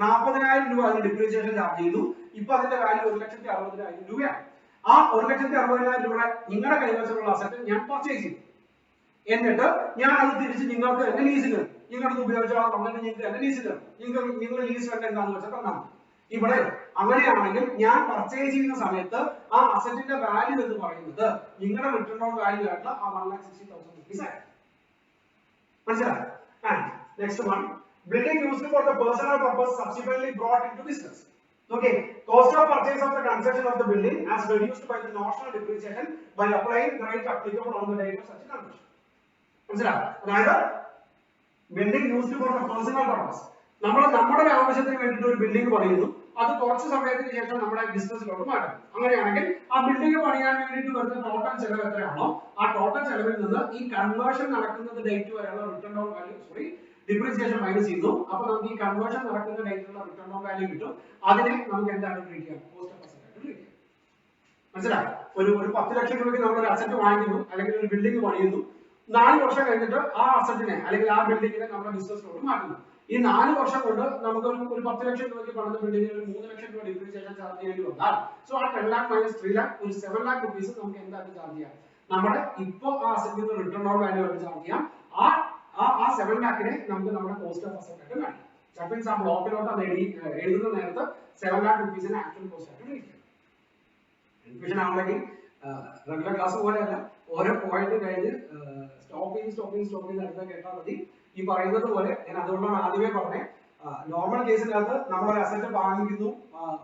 40,000 രൂപ അതിന് ഡിപ്രീസിയേഷൻ ചാർജ് ചെയ്തു. ഇപ്പൊ അതിന്റെ വാല്യൂ 1,60,000 രൂപയാണ്. ആ 1,60,000 രൂപ നിങ്ങളുടെ കൈവശമുള്ള അസറ്റ് ഞാൻ പർച്ചേസ് ചെയ്തു, എന്നിട്ട് ഞാൻ അത് തിരിച്ച് നിങ്ങൾക്ക് തന്നെ ലീസിന് തരും. നിങ്ങളത് ഉപയോഗിച്ചാൽ അങ്ങനെ നിങ്ങൾക്ക് തന്നെ ലീസിന് തരും. നിങ്ങൾ ലീസ് വേണ്ട എന്താണെന്ന് വെച്ചാൽ തന്നാൽ ഇവിടെ. അങ്ങനെയാണെങ്കിൽ ഞാൻ പർച്ചേസ് ചെയ്യുന്ന സമയത്ത് ആ അസറ്റിന്റെ വാല്യൂ എന്ന് പറയുന്നത് നിങ്ങളുടെ റിട്ടേൺ ഓൺ വാല്യൂ ആയിട്ടുള്ള ആ 1,60,000 റുപ്പീസ് ആയി. മനസ്സിലായോ? And next one, building used for the personal purpose subsequently brought into business. Okay, cost of purchase of the construction of the building as reduced by the notional depreciation by applying the rate applicable on the date of such construction. മനസ്സിലായോ? അതായത് building used for the personal purpose, നമ്മുടെ ആവശ്യത്തിന് വേണ്ടിയിട്ട് ഒരു ബിൽഡിംഗ് പണിയുന്നു, അത് കുറച്ച് സമയത്തിന് ശേഷം നമ്മുടെ ബിസിനസ്സിലോട്ട് മാറ്റും. അങ്ങനെയാണെങ്കിൽ ആ ബിൽഡിംഗ് പണിയാൻ വേണ്ടിയിട്ട് വരുന്ന ടോട്ടൽ ചെലവ് എത്രയാണോ ആ ടോട്ടൽ ചെലവിൽ നിന്ന് ഈ കൺവേർഷൻ നടക്കുന്നത് ഡേറ്റ് വരെയുള്ള return on value depreciation minus ചെയ്യുന്നു. അപ്പൊ നമുക്ക് ഈ കൺവേർഷൻ നടക്കുന്ന ഡേറ്റിലുള്ള റിട്ടേൺ ഓൺ വാല്യൂ കിട്ടും. അതിനെ നമുക്ക് എന്താണ് വിളിക്കുക? കോസ്റ്റ് ഓഫ് അസറ്റ് ആയിട്ട് വിളിക്കുക. മനസ്സിലായോ? ഒരു 10 ലക്ഷം രൂപയ്ക്ക് നമ്മൾ ഒരു അസറ്റ് വാങ്ങിക്കുന്നു അല്ലെങ്കിൽ ഒരു ബിൽഡിംഗ് പണിയുന്നു. 4 വർഷം കഴിഞ്ഞിട്ട് ആ അസറ്റിനെ അല്ലെങ്കിൽ ആ ബിൽഡിങ്ങിനെ നമ്മുടെ ബിസിനസ്സിലോട്ട് മാറ്റുന്നു. ഈ 4 വർഷം കൊണ്ട് നമുക്ക് ഒരു 10 ലക്ഷം രൂപയ്ക്ക് പണിത ബിൽഡിങ്ങിന് ഒരു 3 ലക്ഷം രൂപ ഡിപ്രീസിയേഷൻ ചാർജ് ചെയ്യേണ്ടി വന്നാൽ സോ ആ 10 lakh മൈനസ് 3 lakh ഒരു 7 lakh റുപ്പീസ് നമുക്ക് എന്തായിട്ട് ചാർജ് ചെയ്യാം? നമ്മുടെ ഇപ്പോ ആ അസറ്റിന്റെ റിട്ടേൺ ഓൺ വാല്യൂ ആയിട്ട് ചാർജ് ചെയ്യാം. ആ 7 lakhനെ നമുക്ക് നമ്മുടെ കോസ്റ്റ് ഓഫ് അസറ്റ് ആയിട്ട് കാണിക്കാം. ദാറ്റ് മീൻസ് ആ ബ്ലോക്കിലോട്ട് അത് എഴുതുന്ന നേരത്ത് 7 lakh റുപ്പീസിനെ ആക്ച്വൽ കോസ്റ്റ് ആയിട്ട് വിളിക്കാം. കൺഫ്യൂഷൻ ആണെങ്കിൽ റെഗുലർ ക്ലാസ് പോലെയല്ല, ഓരോ പോയിന്റ് കഴിഞ്ഞ് സ്റ്റോപ്പ് ചെയ്ത് അടുത്ത കേട്ടാൽ മതി. ഈ പറയുന്നത് പോലെ ഞാൻ അതുകൊണ്ടാണ് ആദ്യമേ പറഞ്ഞത്, നോർമൽ കേസിനകത്ത് നമ്മൾ ഒരു അസറ്റ് വാങ്ങിക്കുന്നു,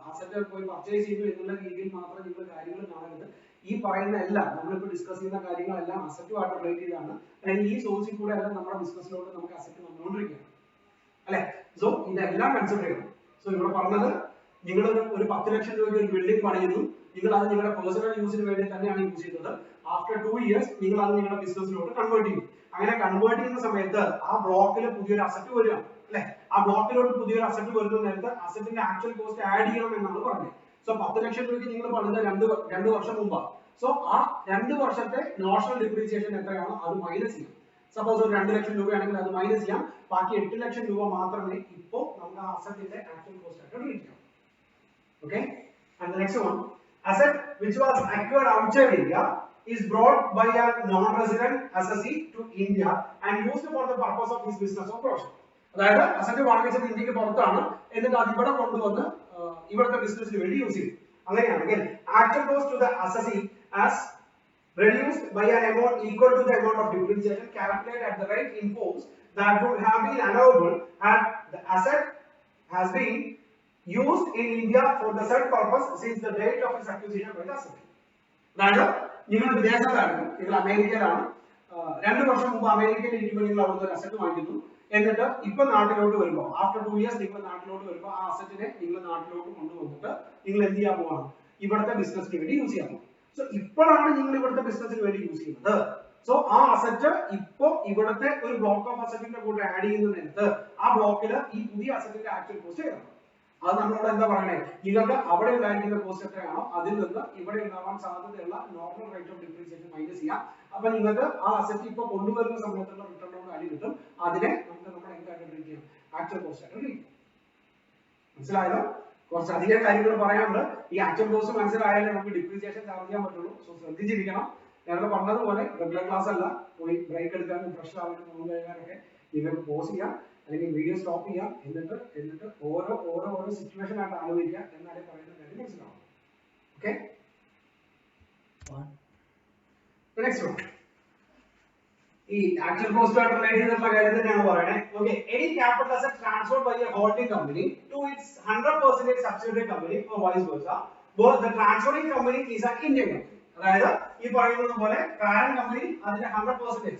അസറ്റ് പോയി പർച്ചേസ് ചെയ്യുന്നു എന്നുള്ള രീതിയിൽ മാത്രം നിങ്ങൾ കാര്യങ്ങൾ കാണരുത്. ഈ പറയുന്ന എല്ലാം നമ്മളിപ്പോൾ ഡിസ്കസ് ചെയ്യുന്ന കാര്യങ്ങളെല്ലാം അസറ്റുമായിട്ട് റിലേറ്റ് ചെയ്താണ്. ഈ സോഴ്സിൽ കൂടെ എല്ലാം നമ്മുടെ ബിസിനസ്സിലോട്ട് നമുക്ക് അസറ്റ് വന്നുകൊണ്ടിരിക്കുകയാണ് അല്ലെ. സോ ഇതെല്ലാം കൺസിഡർ ചെയ്യണം. സോ ഇവിടെ പറഞ്ഞത് നിങ്ങൾ ഒരു 10 ലക്ഷം രൂപയ്ക്ക് ഒരു ബിൽഡിംഗ് പണിയുന്നു, നിങ്ങൾ അത് നിങ്ങളുടെ പേഴ്സണൽ യൂസിന് വേണ്ടി തന്നെയാണ് യൂസ് ചെയ്യുന്നത്. ആഫ്റ്റർ 2 years നിങ്ങൾ അത് നിങ്ങളുടെ ബിസിനസ്സിലോട്ട് കൺവേർട്ട് ചെയ്യും. അങ്ങനെ കൺവേർട്ട് ചെയ്യുന്ന സമയത്ത് ആ ബ്ലോക്കിൽ പുതിയൊരു അസറ്റ് വരിക അല്ലെ. ആ ബ്ലോക്കിലോട്ട് പുതിയൊരു അസറ്റ് വരുന്ന നേരത്ത് അസറ്റിന്റെ ആക്ച്വൽ കോസ്റ്റ് ആഡ് ചെയ്യണം എന്നാണ് പറഞ്ഞത്. സോ 10 ലക്ഷം രൂപയ്ക്ക് നിങ്ങൾ പണിത 2 വർഷം മുമ്പാണ്. സോ ആ 2 വർഷത്തെ നോഷണൽ ഡിപ്രീസിയേഷൻ എത്രയാണോ അത് മൈനസ് ചെയ്യാം. സപ്പോസ് ഒരു 2 ലക്ഷം രൂപയാണെങ്കിൽ അത് മൈനസ് ചെയ്യാം. ബാക്കി 8 ലക്ഷം രൂപ മാത്രമേ ഇപ്പോൾ നമുക്ക് ആ അസറ്റിന്റെ ആക്ച്വൽ കോസ്റ്റ് ആയിട്ട് വിളിക്കാം. Okay, and the next one, asset which was acquired outside India is brought by a non-resident assessee to India and used for the purpose of his business or profession. അതായത് അസറ്റ് വാങ്ങിച്ചത് ഇന്ത്യക്ക് പുറത്താണ്, എന്നിട്ട് അത് ഇവിടെ കൊണ്ടുവന്ന് ഇവിടുത്തെ ബിസിനസ്സിന് വേണ്ടി യൂസ് ചെയ്യും. അങ്ങനെയാണെങ്കിൽ actual cost to the assessee as reduced by an amount equal to the amount of depreciation calculated at the rate imposed that would have been allowable had the asset has been used in India for the said purpose since the date of its acquisition by the assessee. അതായത് നിങ്ങൾ വിദേശത്താണ്, നിങ്ങൾ അമേരിക്കയിലാണ്, 2 വർഷം മുമ്പ് അമേരിക്കയിൽ ഇരിക്കുമ്പോൾ നിങ്ങൾ അവിടുന്ന് ഒരു അസറ്റ് വാങ്ങിക്കുന്നു, എന്നിട്ട് ഇപ്പൊ നാട്ടിലോട്ട് വരുമ്പോൾ ആഫ്റ്റർ 2 ഇയേഴ്സ് നിങ്ങൾ നാട്ടിലോട്ട് വരുമ്പോൾ ആ അസറ്റിനെ നിങ്ങൾ നാട്ടിലോട്ട് കൊണ്ടുവന്നിട്ട് നിങ്ങൾ എന്ത് ചെയ്യാൻ പോവാണ്, ഇവിടുത്തെ ബിസിനസ്സിന് വേണ്ടി യൂസ് ചെയ്യാൻ പോകും. സോ ഇപ്പോഴാണ് നിങ്ങൾ ഇവിടുത്തെ ബിസിനസ്സിന് വേണ്ടി യൂസ് ചെയ്യുന്നത്. സോ ആ അസറ്റ് ഇപ്പോ ഇവിടുത്തെ ഒരു ബ്ലോക്ക് ഓഫ് അസറ്റിന്റെ കൂടെ ആഡ് ചെയ്യുന്ന നേരത്ത് ആ ബ്ലോക്കിൽ ഈ പുതിയ അസറ്റിന്റെ ആക്ച്വൽ കോസ്റ്റ് ചെയ്യണം. അത് നമ്മളോട് എന്താ പറയണേ, നിങ്ങൾക്ക് അവിടെ ഉണ്ടായിരിക്കുന്ന കോസ്റ്റ് എത്രയാണോ അതിൽ നിന്ന് ഇവിടെ ഉണ്ടാവാൻ സാധ്യതയുള്ള normal rate of depreciation minus ചെയ്യാം. അപ്പൊ നിങ്ങൾക്ക് ആ അസറ്റ് ഇപ്പൊ കൊണ്ടുവരുന്ന സമയത്തുള്ള റിട്ടേൺ ഓൺ വാല്യൂ കിട്ടും. അതിനെ നമുക്ക് നമ്മൾ എന്തായിട്ട് ട്രീറ്റ് ചെയ്യാം, ആക്ച്വൽ കോസ്റ്റ് ആയിട്ട് ട്രീറ്റ് ചെയ്യാം. മനസ്സിലായല്ലോ? കുറച്ച് അധികം കാര്യങ്ങൾ പറയാനുണ്ട്. ഈ ആക്ച്വൽ കോസ്റ്റ് മനസ്സിലായാലേ നമുക്ക് ഡിപ്രീസിയേഷൻ ചാർജ് ചെയ്യാൻ പറ്റുള്ളൂ. സോ ശ്രദ്ധിച്ചിരിക്കണം. ഞങ്ങൾ പറഞ്ഞതുപോലെ റെഗുലർ ക്ലാസ് അല്ല, പോയി ബ്രേക്ക് എടുക്കാനും ഫ്രഷ് ആവാനും തോന്നുന്നു കഴിഞ്ഞാലൊക്കെ നിങ്ങൾക്ക് പോസ് ചെയ്യാം, അല്ലെങ്കിൽ വീഡിയോ സ്റ്റോപ്പ് ചെയ്യാം, എന്നിട്ട് ഓരോ സിറ്റുവേഷൻ ആയിട്ട് ആലോചിക്കുക, എന്നാലേ പറയുന്ന കാര്യം മനസ്സിലാവും. ഓക്കെ, നെക്സ്റ്റ് വൺ ഈ ആക്ച്വൽ കോസ്റ്റ് ആയിട്ട് റിലേറ്റ് ചെയ്തിട്ടുള്ള കാര്യം തന്നെയാണ് പറയണേ. Okay, any capital asset transferred by a holding company to its 100% subsidiary company or vice versa, both the transferring company is an Indian company. അതായത് ഈ പറയുന്നത് പോലെ പാരന്റ് കമ്പനി അതിന്റെ 100%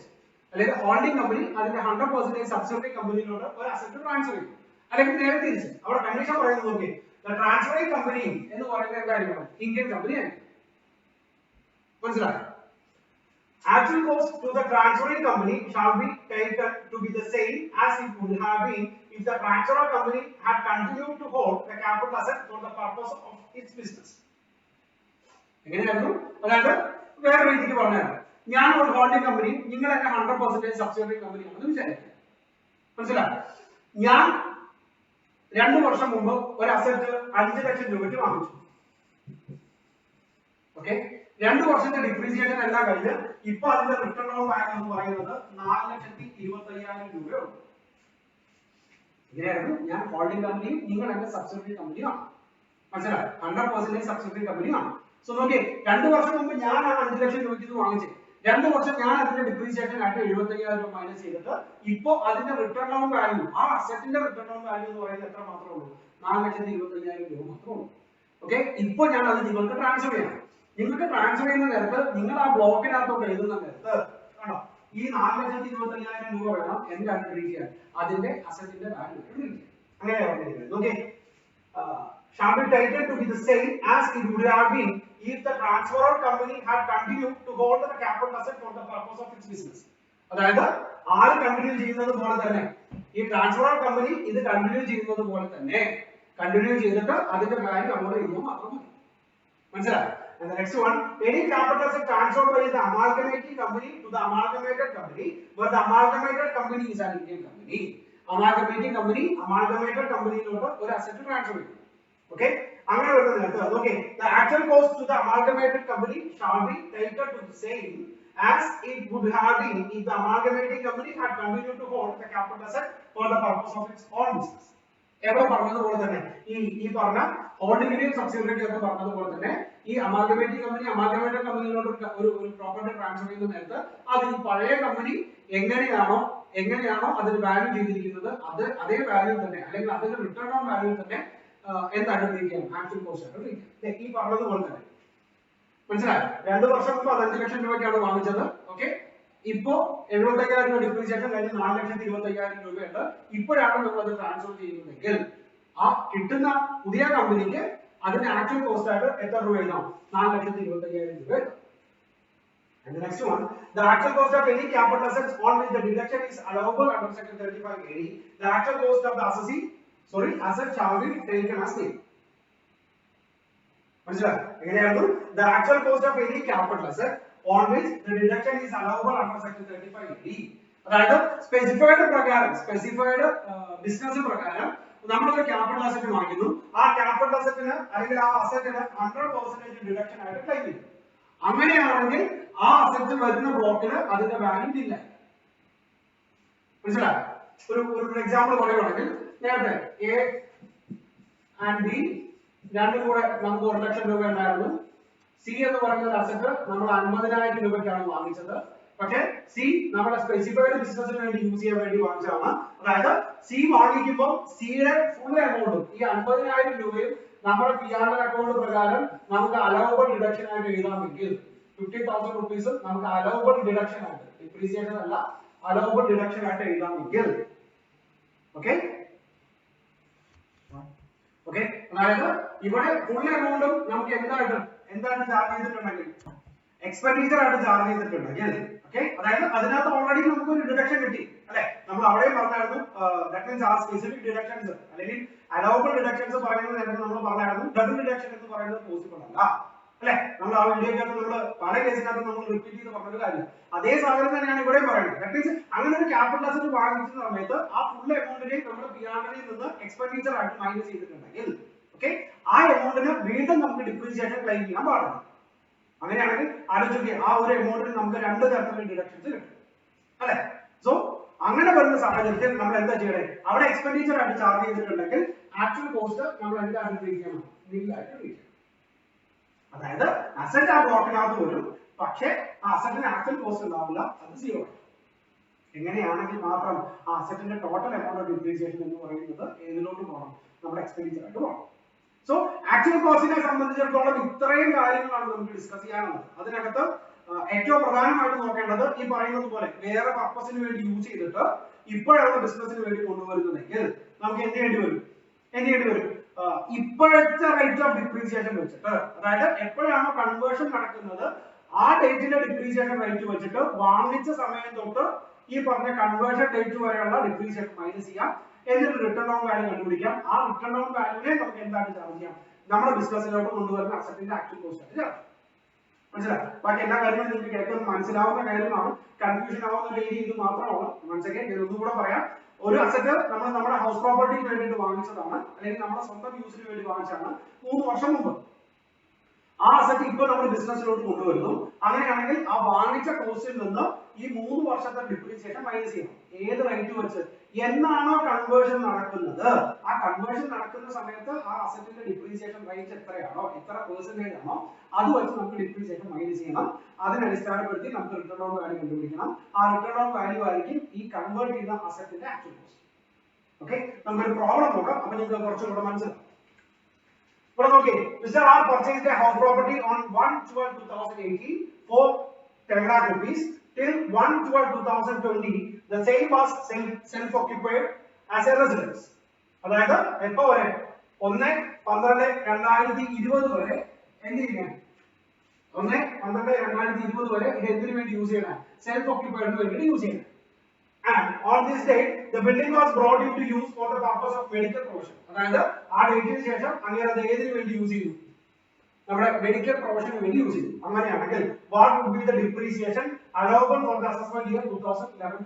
അല്ലെങ്കിൽ ഹോൾഡിംഗ് കമ്പനി അതിന്റെ 100% സബ്സിഡിയറി കമ്പനിയിലോട്ട് ഒരു അസറ്റ് ട്രാൻസ്ഫർ ചെയ്യും. അല്ലെങ്കിൽ നേരെ തിരിച്ച് അവിടെ കണ്ടീഷൻ പറയുന്നത് നോക്കി, ദ ട്രാൻസ്ഫറിംഗ് കമ്പനി എന്ന് പറയുന്നത് എന്തായിരിക്കണം, ഇന്ത്യൻ കമ്പനി ആയിരിക്കും. മനസ്സിലായോ? Actual cost to the transferring company shall be taken to be the same as it would have been if the transfer company had continued to hold the capital asset for the purpose of its business. എങ്ങനെയായിരുന്നു? അതായത് വേറെ രീതിക്ക് പറഞ്ഞാൽ, ഞാൻ ഒരു ഹോൾഡിംഗ് കമ്പനി, നിങ്ങൾ എന്നെ 100% സബ്സിഡിയറി കമ്പനി ആണെന്ന് വിചാരിക്കുക. മനസ്സിലായോ? ഞാൻ 2 വർഷം മുമ്പ് ഒരു അസറ്റ് 5 ലക്ഷം രൂപയ്ക്ക് വാങ്ങിച്ചു. ഓക്കെ, 2 വർഷത്തെ ഡിപ്രീസിയേഷൻ എല്ലാം കഴിഞ്ഞ് ഇപ്പൊ അതിന്റെ റിട്ടേൺ ഓൺ വാല്യൂ എന്ന് പറയുന്നത് 4,25,000 രൂപയുള്ളൂ. ഇങ്ങനെയായിരുന്നു ഞാൻ ഹോൾഡിംഗ് കമ്പനിയും നിങ്ങൾ എന്റെ സബ്സിഡിയറി കമ്പനിയാണ്. മനസ്സിലായോ? 100% സബ്സിഡിയറി കമ്പനിയാണ്. സോ നോക്കിയേ, 2 വർഷം മുമ്പ് ഞാൻ ആ 5 ലക്ഷം രൂപയ്ക്ക് ഇത് വാങ്ങിച്ചത്, 2 വർഷം ഞാൻ അതിന്റെ ഡിപ്രീസിയേഷൻ ആയിട്ട് 75,000 രൂപ മൈനസ് ചെയ്തിട്ട് ഇപ്പൊ അതിന്റെ റിട്ടേൺ ഓൺ വാല്യൂ, ആ അസറ്റിന്റെ റിട്ടേൺ ഓൺ വാല്യൂ എന്ന് പറയുന്നത് എത്ര മാത്രമേ ഉള്ളൂ, 4,25,000 രൂപ മാത്രമേ ഉള്ളൂ. ഓക്കെ, ഇപ്പൊ ഞാൻ അത് നിങ്ങൾക്ക് ട്രാൻസ്ഫർ ചെയ്യണം. നിങ്ങൾക്ക് ട്രാൻസ്ഫർ ചെയ്യുന്ന നേരത്ത് നിങ്ങൾ ആ ബ്ലോക്കിനകത്തോട്ട് എഴുതുന്ന നേരത്ത് കണ്ടോ, ഈ 4,25,000 രൂപ വേണം എന്താണ് ട്രീറ്റ് ചെയ്യാൻ, അതിന്റെ അസറ്റിന്റെ വാല്യൂ ട്രീറ്റ് ചെയ്യാൻ. അങ്ങനെയാണ് പറഞ്ഞിരിക്കുന്നത്. Okay, shall be taken to be the same as it would have been if the transferor company had continued to hold the capital asset for the purpose of its business. അതായത് ആര് കണ്ടിന്യൂ ചെയ്യുന്നത് പോലെ തന്നെ ഈ ട്രാൻസ്ഫറർ കമ്പനി ഇത് കണ്ടിന്യൂ ചെയ്യുന്നത് പോലെ തന്നെ കണ്ടിന്യൂ ചെയ്തിട്ട് അതിന്റെ വാല്യൂ അങ്ങോട്ട് എഴുതുമ്പോൾ മാത്രം മതി. മനസ്സിലായോ? And the next one, any capital asset transferred by the amalgamating company to the amalgamated company, but the amalgamated company is an Indian company. Amalgamating company, amalgamated company ലോട്ട് ഒരു അസറ്റ് ട്രാൻസ്ഫർ ചെയ്യും. Okay, അങ്ങനെ വരുന്നത്. Okay, the actual cost to the amalgamated company shall be taken to the same as it would have been if the amalgamating company had continued to hold the capital asset for the purpose of its own business. എവിടെ പറഞ്ഞതുപോലെ തന്നെ ഈ പറഞ്ഞ ഹോൾഡിംഗിന്റെയും സബ്സിഡിയറിയും ഒക്കെ പറഞ്ഞതുപോലെ തന്നെ ഈ അമാൽഗമേറ്റിംഗ് കമ്പനി അമാൽഗമേറ്റഡ് കമ്പനിയിലോട്ട് ഒരു പ്രോപ്പർട്ടി ട്രാൻസ്ഫർ ചെയ്യുന്ന നേരത്ത് അത് ഈ പഴയ കമ്പനി എങ്ങനെയാണോ അതിന് വാല്യൂ ചെയ്തിരിക്കുന്നത് അതേ വാല്യൂ തന്നെ അല്ലെങ്കിൽ അതിന്റെ റിട്ടേൺ ഓൺ വാല്യൂ തന്നെ എന്താണ് ട്രീറ്റ് ചെയ്യാം, ആക്ച്വൽ കോസ്റ്റ് ആയിട്ട് ട്രീറ്റ് ചെയ്യാം. ഈ പറഞ്ഞതുപോലെ തന്നെ മനസ്സിലായോ? 2 വർഷം മുമ്പ് അത് 5 ലക്ഷം രൂപയ്ക്കാണ് വാങ്ങിച്ചത്. ഓക്കെ, ഇപ്പോ 75,000 രൂപ ഡിപ്രീസിയേഷൻ കഴിഞ്ഞ് 4,25,000 രൂപയുണ്ട്. ഇപ്പോഴാണ് നമ്മൾ അത് ട്രാൻസ്ഫർ ചെയ്യുന്നതെങ്കിൽ ആ കിട്ടുന്ന പുതിയ കമ്പനിക്ക് അതിന്റെ ആക്ച്വൽ കോസ്റ്റ് ആയിട്ട് എത്ര രൂപ എഴുതാം, 4,25,000 രൂപ എഴുതാം. And the next one, the actual cost of any capital assets on which the deduction is allowable under section 35A, the actual cost of the asset shall be taken as name. മനസ്സിലായോ? എങ്ങനെയായിരുന്നു? The actual cost of any capital asset on which the deduction is allowable under section 35D. അതായത് സ്പെസിഫൈഡ് ബിസിനസ് പ്രകാരം നമ്മൾ ഒരു ക്യാപിറ്റൽ അസറ്റ് വാങ്ങിക്കുന്നു. ആ ക്യാപിറ്റൽ അസറ്റിന് അല്ലെങ്കിൽ ആ അസറ്റിന് 100% ഡിഡക്ഷൻ ആയിട്ട് ക്ലെയിം ചെയ്യും. അങ്ങനെയാണെങ്കിൽ ആ അസറ്റ് വരുന്ന ബ്ലോക്കിൽ അതിന്റെ വാല്യൂ ഇല്ല. മനസ്സിലായോ? ഒരു എക്സാമ്പിൾ പറയുകയാണെങ്കിൽ നേരത്തെ എ ആൻഡ് ബി രണ്ടും കൂടെ നമുക്ക് 1 ലക്ഷം രൂപ ഉണ്ടായിരുന്നു. സി എന്ന് പറയുന്ന അസറ്റ് നമ്മൾ 50,000 രൂപയ്ക്കാണ് വാങ്ങിച്ചത്. പക്ഷെ സി നമ്മുടെ സ്പെസിഫൈഡ് ബിസിനസിന് വേണ്ടി യൂസ് ചെയ്യാൻ വേണ്ടി വാങ്ങിച്ചതാണ്. അതായത് സി വാങ്ങിക്കുമ്പോൾ സിയുടെ ഫുൾ എമൗണ്ടും ഈ 50,000 രൂപയും നമ്മുടെ P&L അക്കൗണ്ട് പ്രകാരം നമുക്ക് അലവബിൾ ഡിഡക്ഷൻ ആയിട്ട് എഴുതാമെങ്കിൽ 50,000 റുപ്പീസ് നമുക്ക് അലവബിൾ ഡിഡക്ഷൻ ആയിട്ട്, ഡിപ്രീസിയേഷൻ അല്ല, അലവബിൾ ഡിഡക്ഷൻ ആയിട്ട് എഴുതാമെങ്കിൽ ഓക്കെ ഓക്കെ. അതായത് ഇവിടെ ഫുൾ എമൗണ്ടും നമുക്ക് എന്താണ് ചാർജ് ചെയ്തിട്ടുണ്ടെങ്കിൽ എക്സ്പെൻഡിച്ചർ ആയിട്ട് ചാർജ് ചെയ്തിട്ടുണ്ടെങ്കിൽ ഓക്കെ, അതായത് അതിനകത്ത് ഓൾറെഡി നമുക്ക് ഒരു ഡിഡക്ഷൻ കിട്ടി അല്ലെ. നമ്മൾ അവിടെയും പറഞ്ഞായിരുന്നു ദാറ്റ് മീൻസ് ആ സ്പെസിഫിക് ഡിഡക്ഷൻസ് അല്ലെങ്കിൽ അലവബിൾ ഡിഡക്ഷൻസ് പറയുന്നത് നേരത്തെ നമ്മൾ പറഞ്ഞായിരുന്നു. ഡബിൾ ഡിഡക്ഷൻ എന്ന് പറയുന്നത് പോസിബിൾ അല്ല അല്ലെ. നമ്മൾ ആ വീഡിയോക്കകത്ത് നമ്മൾ പല കേസിനകത്ത് നമ്മൾ റിപ്പീറ്റ് ചെയ്ത് പറഞ്ഞൊരു കാര്യം അതേ സാധനം തന്നെയാണ് ഇവിടെ പറയുന്നത്. ദാറ്റ് മീൻസ് അങ്ങനെ ഒരു ക്യാപിറ്റൽ അസറ്റ് വാങ്ങിച്ച സമയത്ത് ആ ഫുൾ എമൗണ്ടിനെ നമ്മുടെ P&L നിന്ന് എക്സ്പെൻഡിച്ചർ ആയിട്ട് മൈനസ് ചെയ്തിട്ടുണ്ടെങ്കിൽ ഓക്കെ, ആ എമൗണ്ടിന് വീണ്ടും നമുക്ക് ഡിപ്രീസിയേഷൻ ക്ലെയിം ചെയ്യാൻ പാടില്ല. അങ്ങനെയാണെങ്കിൽ ആലോചിക്കുക, ആ ഒരു എമൗണ്ടിന് നമുക്ക് 2 തരത്തിലുള്ള ഡിഡക്ഷൻസ് കിട്ടും അല്ലെ. സോ അങ്ങനെ വരുന്ന സാഹചര്യത്തിൽ നമ്മൾ എന്താ ചെയ്യണേ, അവിടെ എക്സ്പെൻഡിച്ചർ ആയിട്ട് ചാർജ് ചെയ്തിട്ടുണ്ടെങ്കിൽ ആക്ച്വൽ കോസ്റ്റ് നമ്മൾ എന്തായിട്ട് ട്രീറ്റ് ചെയ്യണം, നില്ലായിട്ട് ട്രീറ്റ് ചെയ്യണം. അതായത് അസറ്റ് ആ ബ്ലോക്കിനകത്ത് വരും, പക്ഷെ ആ അസറ്റിന് ആക്ച്വൽ കോസ്റ്റ് ഉണ്ടാവില്ല, അത് 0. എങ്ങനെയാണെങ്കിൽ മാത്രം ആ അസറ്റിന്റെ ടോട്ടൽ എമൗണ്ട് ഓഫ് ഡിപ്രീസിയേഷൻ എന്ന് പറയുന്നത് ഏതിലോട്ട് പോകണം, നമ്മുടെ എക്സ്പെൻഡിച്ചർ ആയിട്ട് പോകണം. സോ ആക്ച്വൽ കോസ്റ്റിനെ സംബന്ധിച്ചിടത്തോളം ഇത്രയും കാര്യങ്ങളാണ് നമുക്ക് ഡിസ്കസ് ചെയ്യാനുള്ളത്. അതിനകത്ത് ഏറ്റവും പ്രധാനമായിട്ട് നോക്കേണ്ടത് ഈ പറയുന്നത് പോലെ വേറെ പർപ്പസിന് വേണ്ടി യൂസ് ചെയ്തിട്ട് ഇപ്പോഴുള്ള ബിസിനസിന് വേണ്ടി കൊണ്ടുവരുന്നതെങ്കിൽ നമുക്ക് എന്ത് ചെയ്യേണ്ടി വരും, ഇപ്പോഴത്തെ റേറ്റ് ഓഫ് ഡിപ്രീസിയേഷൻ വെച്ചിട്ട്, അതായത് എപ്പോഴാണോ കൺവേർഷൻ നടക്കുന്നത് ആ ഡേറ്റിന്റെ ഡിപ്രീസിയേഷൻ റേറ്റ് വെച്ചിട്ട് വാങ്ങിച്ച സമയം തൊട്ട് ഈ പറഞ്ഞ കൺവേർഷൻ ഡേറ്റ് വരെയുള്ള ഡിപ്രീസിയേഷൻ മൈനസ് ചെയ്യാം. എന്നിട്ട് റിട്ടേൺ ഓൺ വാല്യൂ കണ്ടുപിടിക്കാം. ആ റിട്ടേൺ ഓൺ വാല്യൂനെ നമുക്ക് എന്തായിട്ട് ചാർജ് ചെയ്യാം, നമ്മുടെ ബിസിനസ്സിലോട്ട് കൊണ്ടുവരുന്ന അസറ്റിന്റെ ആക്ച്വൽ കോസ്റ്റ് ആയിട്ട് ചാർജ്. മനസ്സിലായി? ബാക്കി എല്ലാ കാര്യങ്ങളും നിങ്ങൾക്ക് കേൾക്കാൻ മനസ്സിലാവുന്ന കാര്യമാണ്. കൺഫ്യൂഷൻ ആവുന്ന രീതി ഇത് മാത്രമാണ്. മനസ്സിലാക്കി ഞാൻ ഒന്നുകൂടെ പറയാം. ഒരു അസറ്റ് നമ്മൾ നമ്മുടെ ഹൗസ് പ്രോപ്പർട്ടിക്ക് വേണ്ടിയിട്ട് വാങ്ങിച്ചതാണ്, അല്ലെങ്കിൽ നമ്മുടെ സ്വന്തം യൂസിന് വേണ്ടി വാങ്ങിച്ചതാണ് 3 വർഷം മുമ്പ്. ആ അസറ്റ് ഇപ്പൊ നമ്മൾ ബിസിനസ്സിലോട്ട് കൊണ്ടുവരുന്നു. അങ്ങനെയാണെങ്കിൽ ആ വാങ്ങിച്ച കോസ്റ്റിൽ നിന്ന് ഈ 3 വർഷത്തെ ഡിപ്രീസിയേഷൻ മൈനസ് ചെയ്യണം. ഏത് റേറ്റ് വെച്ച് എന്നാണോ കൺവേർഷൻ നടക്കുന്നത്, ആ കൺവേർഷൻ നടക്കുന്ന സമയത്ത് ആ അസറ്റിന്റെ ഡിപ്രീസിയേഷൻ റേറ്റ് എത്രയാണോ, എത്ര പെർസെന്റേജ് ആണോ, അത് വെച്ച് നമുക്ക് ഡിപ്രീസിയേഷൻ മൈനസ് ചെയ്യണം. അതിനടിസ്ഥാനപ്പെടുത്തി നമുക്ക് റിട്ടേൺ ഓൺ വാല്യൂ കണ്ടുപിടിക്കണം. ആ റിട്ടേൺ ഓൺ വാല്യൂ ആയിരിക്കും ഈ കൺവേർട്ട് ചെയ്യുന്ന അസറ്റിന്റെ ആക്ച്വൽ കോസ്റ്റ്. ഓക്കെ, നമുക്കൊരു പ്രോബ്ലം നോക്കാം. അപ്പൊ നിങ്ങൾക്ക് കുറച്ചും കൂടെ മനസ്സിലാവും. Okay, Mr. R purchased a house property on 1/12/2018 for 10 lakh rupees. Till 1/12/2020, the same was self-occupied as a residence. അതായത് എപ്പോ വരെ 1/12/2020 വരെ എന്ത് ചെയ്യണം, 1/12/2020 വരെ ഇത് എന്തിനു വേണ്ടി യൂസ് ചെയ്യണം, സെൽഫ് ഓക്യുപ്പൈഡിന് വേണ്ടി യൂസ് ചെയ്യണം. And on this date, the building was brought into use for the purpose of medical profession. അതായത് ആ ഡേറ്റിന് ശേഷം അങ്ങനെ അത് ഏതിനു വേണ്ടി യൂസ് ചെയ്തു, നമ്മുടെ മെഡിക്കൽ പ്രൊഫഷന് വേണ്ടി യൂസ് ചെയ്തു. അങ്ങനെയാണെങ്കിൽ what would be the depreciation allowable for the assessment year 2011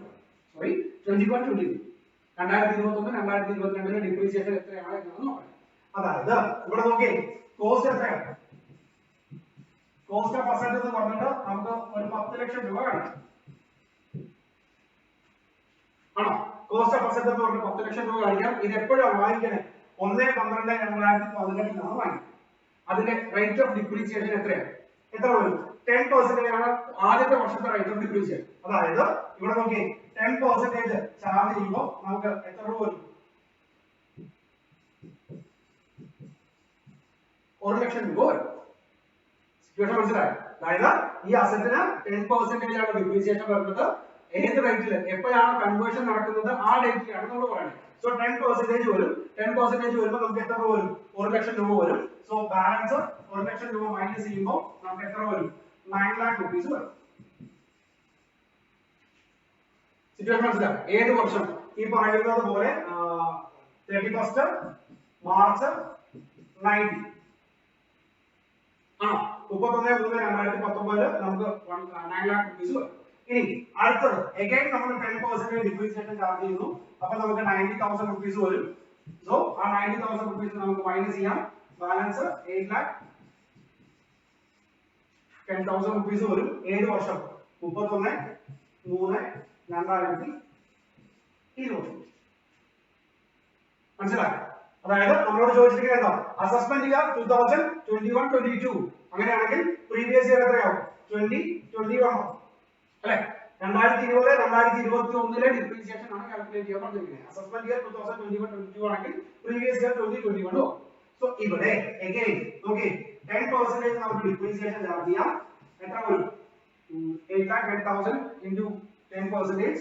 sorry 2021 2021 depreciation എത്രയാണ് എന്ന് നോക്കാം. അതായത് ഇവിടെ നോക്കിയേ, കോസ്റ്റ് എത്രയാണ്, കോസ്റ്റ് ഓഫ് അസറ്റ് എന്ന് പറഞ്ഞിട്ട് നമുക്ക് ഒരു 10 ലക്ഷം രൂപ വേണം ആണോ. കോസ്റ്റ് ഓഫ് അസറ്റ് എന്ന് പറഞ്ഞിട്ട് 10 ലക്ഷം രൂപ കാണിക്കാം. ഇത് എപ്പോഴാണ് വാങ്ങിക്കണേ, 1/12/2018 വാങ്ങിക്കും. അതിന്റെ റേറ്റ് ഓഫ് ഡിപ്രീസിയേഷൻ എത്രയാണ്, എത്ര വരും, 10% ആണ് ആദ്യത്തെ വർഷത്തെ റേറ്റ് ഓഫ് ഡിപ്രീസിയേഷൻ. അതായത് ഇവിടെ നോക്കി 10% ചാർജ് ചെയ്യുമ്പോൾ നമുക്ക് എത്ര രൂപ വരും, 1 ലക്ഷം രൂപ വരും. സിറ്റുവേഷൻ മനസ്സിലായോ? അതായത് ഈ അസറ്റിന് 10% ആണ് ഡിപ്രീസിയേഷൻ വരുന്നത്. ഏത് റേറ്റില് എപ്പോഴാണ് കൺവേർഷൻ നടക്കുന്നത് ആ ഡേറ്റിലാണ് നമ്മൾ പറയുന്നത്. സോ 10% വരും. 10% വരുമ്പോൾ നമുക്ക് എത്ര രൂപ വരും, 1 ലക്ഷം രൂപ വരും. സോ ബാലൻസ് 1 ലക്ഷം രൂപ മൈനസ് ചെയ്യുമ്പോൾ നമുക്ക് എത്ര വരും, 9 lakh rupees വരും. സിറ്റുവേഷൻ മനസ്സിലായോ? ഏത് വർഷം, ഈ പറയുന്നത് പോലെ 31st March 90 ആണോ, 31/3/2019 നമുക്ക് 9 lakh rupees വരും. ഇനി അടുത്തത് again നമ്മൾ 10% ഡിപ്രീസിയേഷൻ ചാർജ് ചെയ്യുന്നു. അപ്പോൾ നമുക്ക് 90,000 rupees വരും. സോ ആ 90,000 rupees നമുക്ക് മൈനസ് ചെയ്യാം. Balance 8 lakh. 10,000 rupees വരും. ഏത് വർഷം? 31/3/2020. മനസ്സിലായോ? അതായത് നമ്മളോട് ചോദിച്ചിരിക്കുന്നത് എന്താ? Assessment year 2021-22. അങ്ങനെയാണെങ്കിൽ പ്രീവിയസ് ഇയർ എത്രയാവും? 2021 അല്ലെ? 2020-2021 ഡിപ്രീസിയേഷൻ ആണ് കാൽക്കുലേറ്റ് ചെയ്യാൻ പറഞ്ഞിരിക്കുന്നത്. അസസ്മെന്റ് ഇയർ 2021-22 ആണെങ്കിൽ പ്രീവിയസ് ഇയർ 2021. സോ ഇവിടെ അഗൈൻ നോക്കി 10% നമുക്ക് ഡിപ്രീസിയേഷൻ ചാർജ് ചെയ്യാം. എത്ര വരും? 8,10,000 into 10%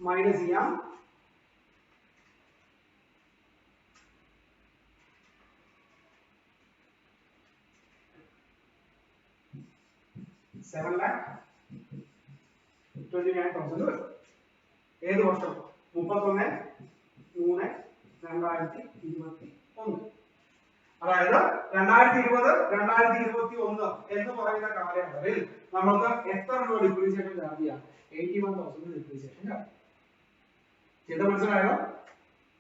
മൈനസ് ചെയ്യാം. $7,29,000 വരും. ഏത് വർഷം? 31/3/2021. അതായത് 2020-2021 എന്ന് പറയുന്ന കാലയളവിൽ നമുക്ക് എത്ര രൂപ ഡിപ്രീസിയേഷൻ ചാർജ് ചെയ്യാം? 81,000 ഡിപ്രീസിയേഷൻ ചാർജ് ചെയ്ത്.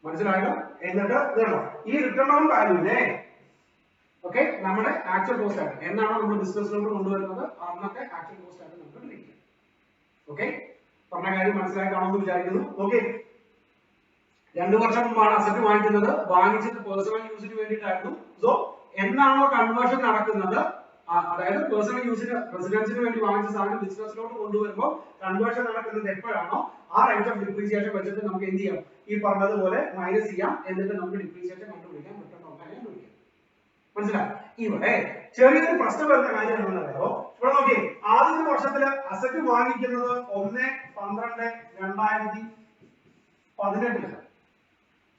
മനസ്സിലായോ? എന്നിട്ട് ഈ റിട്ടേൺ ഓൺ വാല്യൂനെ ഓക്കെ നമ്മുടെ ആക്ച്വൽ കോസ്റ്റ് ആണ്. എന്നാണ് നമ്മൾ ബിസിനസ്സിലോട്ട് കൊണ്ടുവരുന്നത് അന്നത്തെ ആക്ച്വൽ കോസ്റ്റ് ആണ് നമുക്ക് ട്രീറ്റ് ചെയ്യാം. ഓക്കെ, പറഞ്ഞ കാര്യം മനസ്സിലായി കാണുമെന്ന് വിചാരിക്കുന്നു. ഓക്കെ, 2 വർഷം മുമ്പാണ് അസറ്റ് വാങ്ങിക്കുന്നത്. വാങ്ങിച്ചിട്ട് പേഴ്സണൽ യൂസിന് വേണ്ടിയിട്ടായിരുന്നു. സോ എന്നാണോ കൺവേർഷൻ നടക്കുന്നത്, അതായത് പേഴ്സണൽ യൂസിന് റെസിഡൻസിന് വേണ്ടി വാങ്ങിച്ച സാധനം ബിസിനസ്സിലോട്ട് കൊണ്ടുവരുമ്പോൾ കൺവേർഷൻ നടക്കുന്നത് എപ്പോഴാണോ ആ റേറ്റ് ഓഫ് ഡിപ്രീസിയേഷൻ വെച്ചിട്ട് നമുക്ക് എന്ത് ചെയ്യാം? ഈ പറഞ്ഞതുപോലെ മൈനസ് ചെയ്യാം. എന്നിട്ട് നമുക്ക് ഡിപ്രീസിയേഷൻ കണ്ടുപിടിക്കാം, റിട്ടേൺ ഓൺ വാല്യൂ കണ്ടുപിടിക്കാം. മനസ്സിലായി? ഇവിടെ ചെറിയൊരു പ്രശ്നം വരുന്ന കാര്യം എന്താണെന്നറിയോ? ഇവിടെ നോക്കി, ആദ്യത്തെ വർഷത്തില് അസറ്റ് വാങ്ങിക്കുന്നത് 1/12/2018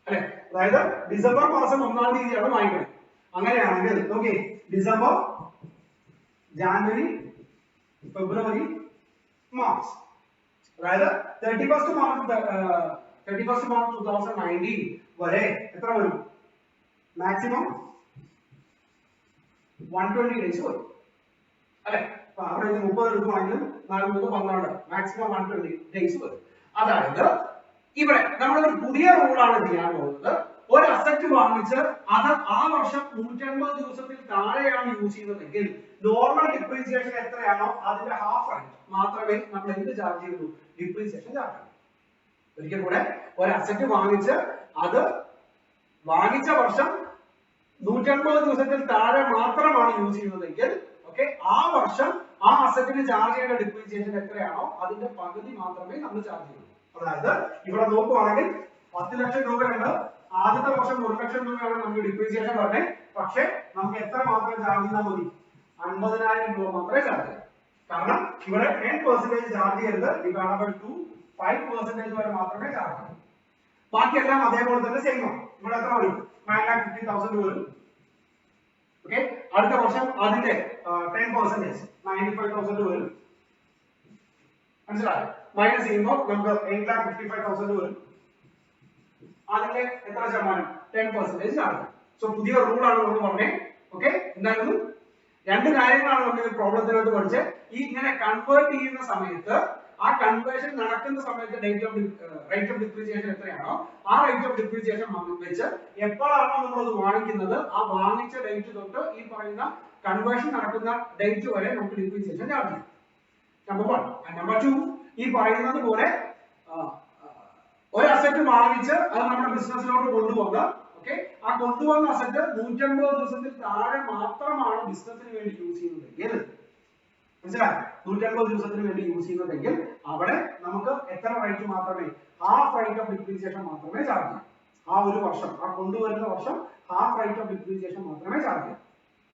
അല്ലെ? അതായത് ഡിസംബർ മാസം 1-ാം തീയതിയാണ് വാങ്ങിക്കുന്നത്. അങ്ങനെയാണെങ്കിൽ നോക്കി, ഡിസംബർ, ജാനുവരി, ഫെബ്രുവരി, മാർച്ച്, അതായത് 31st March 2019 വരെ എത്ര വരും? മാക്സിമം 120 ഡേയ്സ് വരും അല്ലെ? അവിടെ 30 എടുക്കുവാണെങ്കിൽ 4-12 മാക്സിമം 120 ഡേയ്സ് വരും. അതായത് ഇവിടെ നമ്മളൊരു പുതിയ റൂളാണ് ചെയ്യാൻ പോകുന്നത്. ഒരു അസറ്റ് വാങ്ങിച്ച് അത് ആ വർഷം 180 ദിവസത്തിൽ താഴെയാണ് യൂസ് ചെയ്യുന്നതെങ്കിൽ നോർമൽ ഡിപ്രീസിയേഷൻ എത്രയാണോ അതിന്റെ ഹാഫ് ആയിട്ട് മാത്രമേ നമ്മൾ എന്ത് ചാർജ് ചെയ്യുള്ളൂ? ഡിപ്രീസിയേഷൻ ചാർജ് ചെയ്യൂ. ഒരിക്കൽ കൂടെ, ഒരു അസറ്റ് വാങ്ങിച്ച് അത് വാങ്ങിച്ച വർഷം 180 ദിവസത്തിൽ താഴെ മാത്രമാണ് യൂസ് ചെയ്യുന്നതെങ്കിൽ ഓക്കെ ആ വർഷം ആ അസറ്റിന് ചാർജ് ചെയ്യേണ്ട ഡിപ്രീസിയേഷൻ എത്രയാണോ അതിന്റെ പകുതി മാത്രമേ നമ്മൾ ചാർജ് ചെയ്യുള്ളൂ. അതായത് ഇവിടെ നോക്കുവാണെങ്കിൽ 10 ലക്ഷം രൂപയുണ്ട്. ആദ്യത്തെ വർഷം 1 ലക്ഷം രൂപയാണ് നമുക്ക് ഡിപ്രീസിയേഷൻ പറഞ്ഞത്. പക്ഷെ നമുക്ക് എത്ര മാത്രം ചാർജ് ചെയ്താൽ മതി? 50,000 രൂപ മാത്രമേ ചാർജ് ചെയ്യാം. കാരണം ഇവിടെ 10% ചാർജ് ചെയ്യരുത്. ഡിവൈഡഡ് 2 5% വരെ മാത്രമേ ചാർജ് ചെയ്യൂ. ബാക്കിയെല്ലാം അതേപോലെ തന്നെ സെയിം ആണ്. ഇവിടെ എത്ര വരും? 9,50,000 വരും. ഓക്കെ, അടുത്ത വർഷം അതിന്റെ 10% 95,000 വരും. മനസ്സിലായോ? മൈനസ് ചെയ്യുമ്പോൾ നമുക്ക് 8,55,000 വരും. അതിന്റെ എത്ര ശതമാനം? 10% ചാർജ്. സോ പുതിയ റൂളാണ് നമ്മൾ പറഞ്ഞത്. ഓക്കെ, എന്തായിരുന്നു? 2 കാര്യങ്ങളാണ് നമ്മൾ ഈ പ്രോബ്ലത്തിനകത്ത് പഠിച്ചത്. ഈ ഇങ്ങനെ കൺവേർട്ട് ചെയ്യുന്ന സമയത്ത് ആ കൺവേർഷൻ നടക്കുന്ന സമയത്ത് റേറ്റ് ഓഫ് ഡിപ്രീസിയേഷൻ എത്രയാണോ ആ റേറ്റ് ഓഫ് ഡിപ്രീസിയേഷൻ വെച്ച് എപ്പോഴാണോ നമ്മൾ അത് വാങ്ങിക്കുന്നത് ആ വാങ്ങിച്ച ഡേറ്റ് തൊട്ട് ഈ പറയുന്ന കൺവേർഷൻ നടക്കുന്ന ഡേറ്റ് വരെ നമുക്ക് ഡിപ്രീസിയേഷൻ ചാർജ് ചെയ്യും. നമ്പർ 1. നമ്പർ 2, ഈ പറയുന്നത് പോലെ ഒരു അസറ്റ് വാങ്ങിച്ച് അത് നമ്മുടെ ബിസിനസ്സിലോട്ട് കൊണ്ടുവന്ന് ഓക്കെ ആ കൊണ്ടുവന്ന അസറ്റ് 180 ദിവസത്തിൽ താഴെ മാത്രമാണ് ബിസിനസ്സിന് വേണ്ടി യൂസ് ചെയ്യുന്നതെങ്കിൽ, മനസ്സിലായി? 180 ദിവസത്തിന് വേണ്ടി യൂസ് ചെയ്യുന്നതെങ്കിൽ അവിടെ നമുക്ക് എത്ര റേറ്റ് മാത്രമേ? ഹാഫ് റേറ്റ് ഓഫ് ഡിപ്രീസിയേഷൻ മാത്രമേ ചാർജ് ചെയ്യൂ. ആ ഒരു വർഷം, ആ കൊണ്ടുവരുന്ന വർഷം ഹാഫ് റേറ്റ് ഓഫ് ഡിപ്രീസിയേഷൻ മാത്രമേ ചാർജ് ചെയ്യൂ.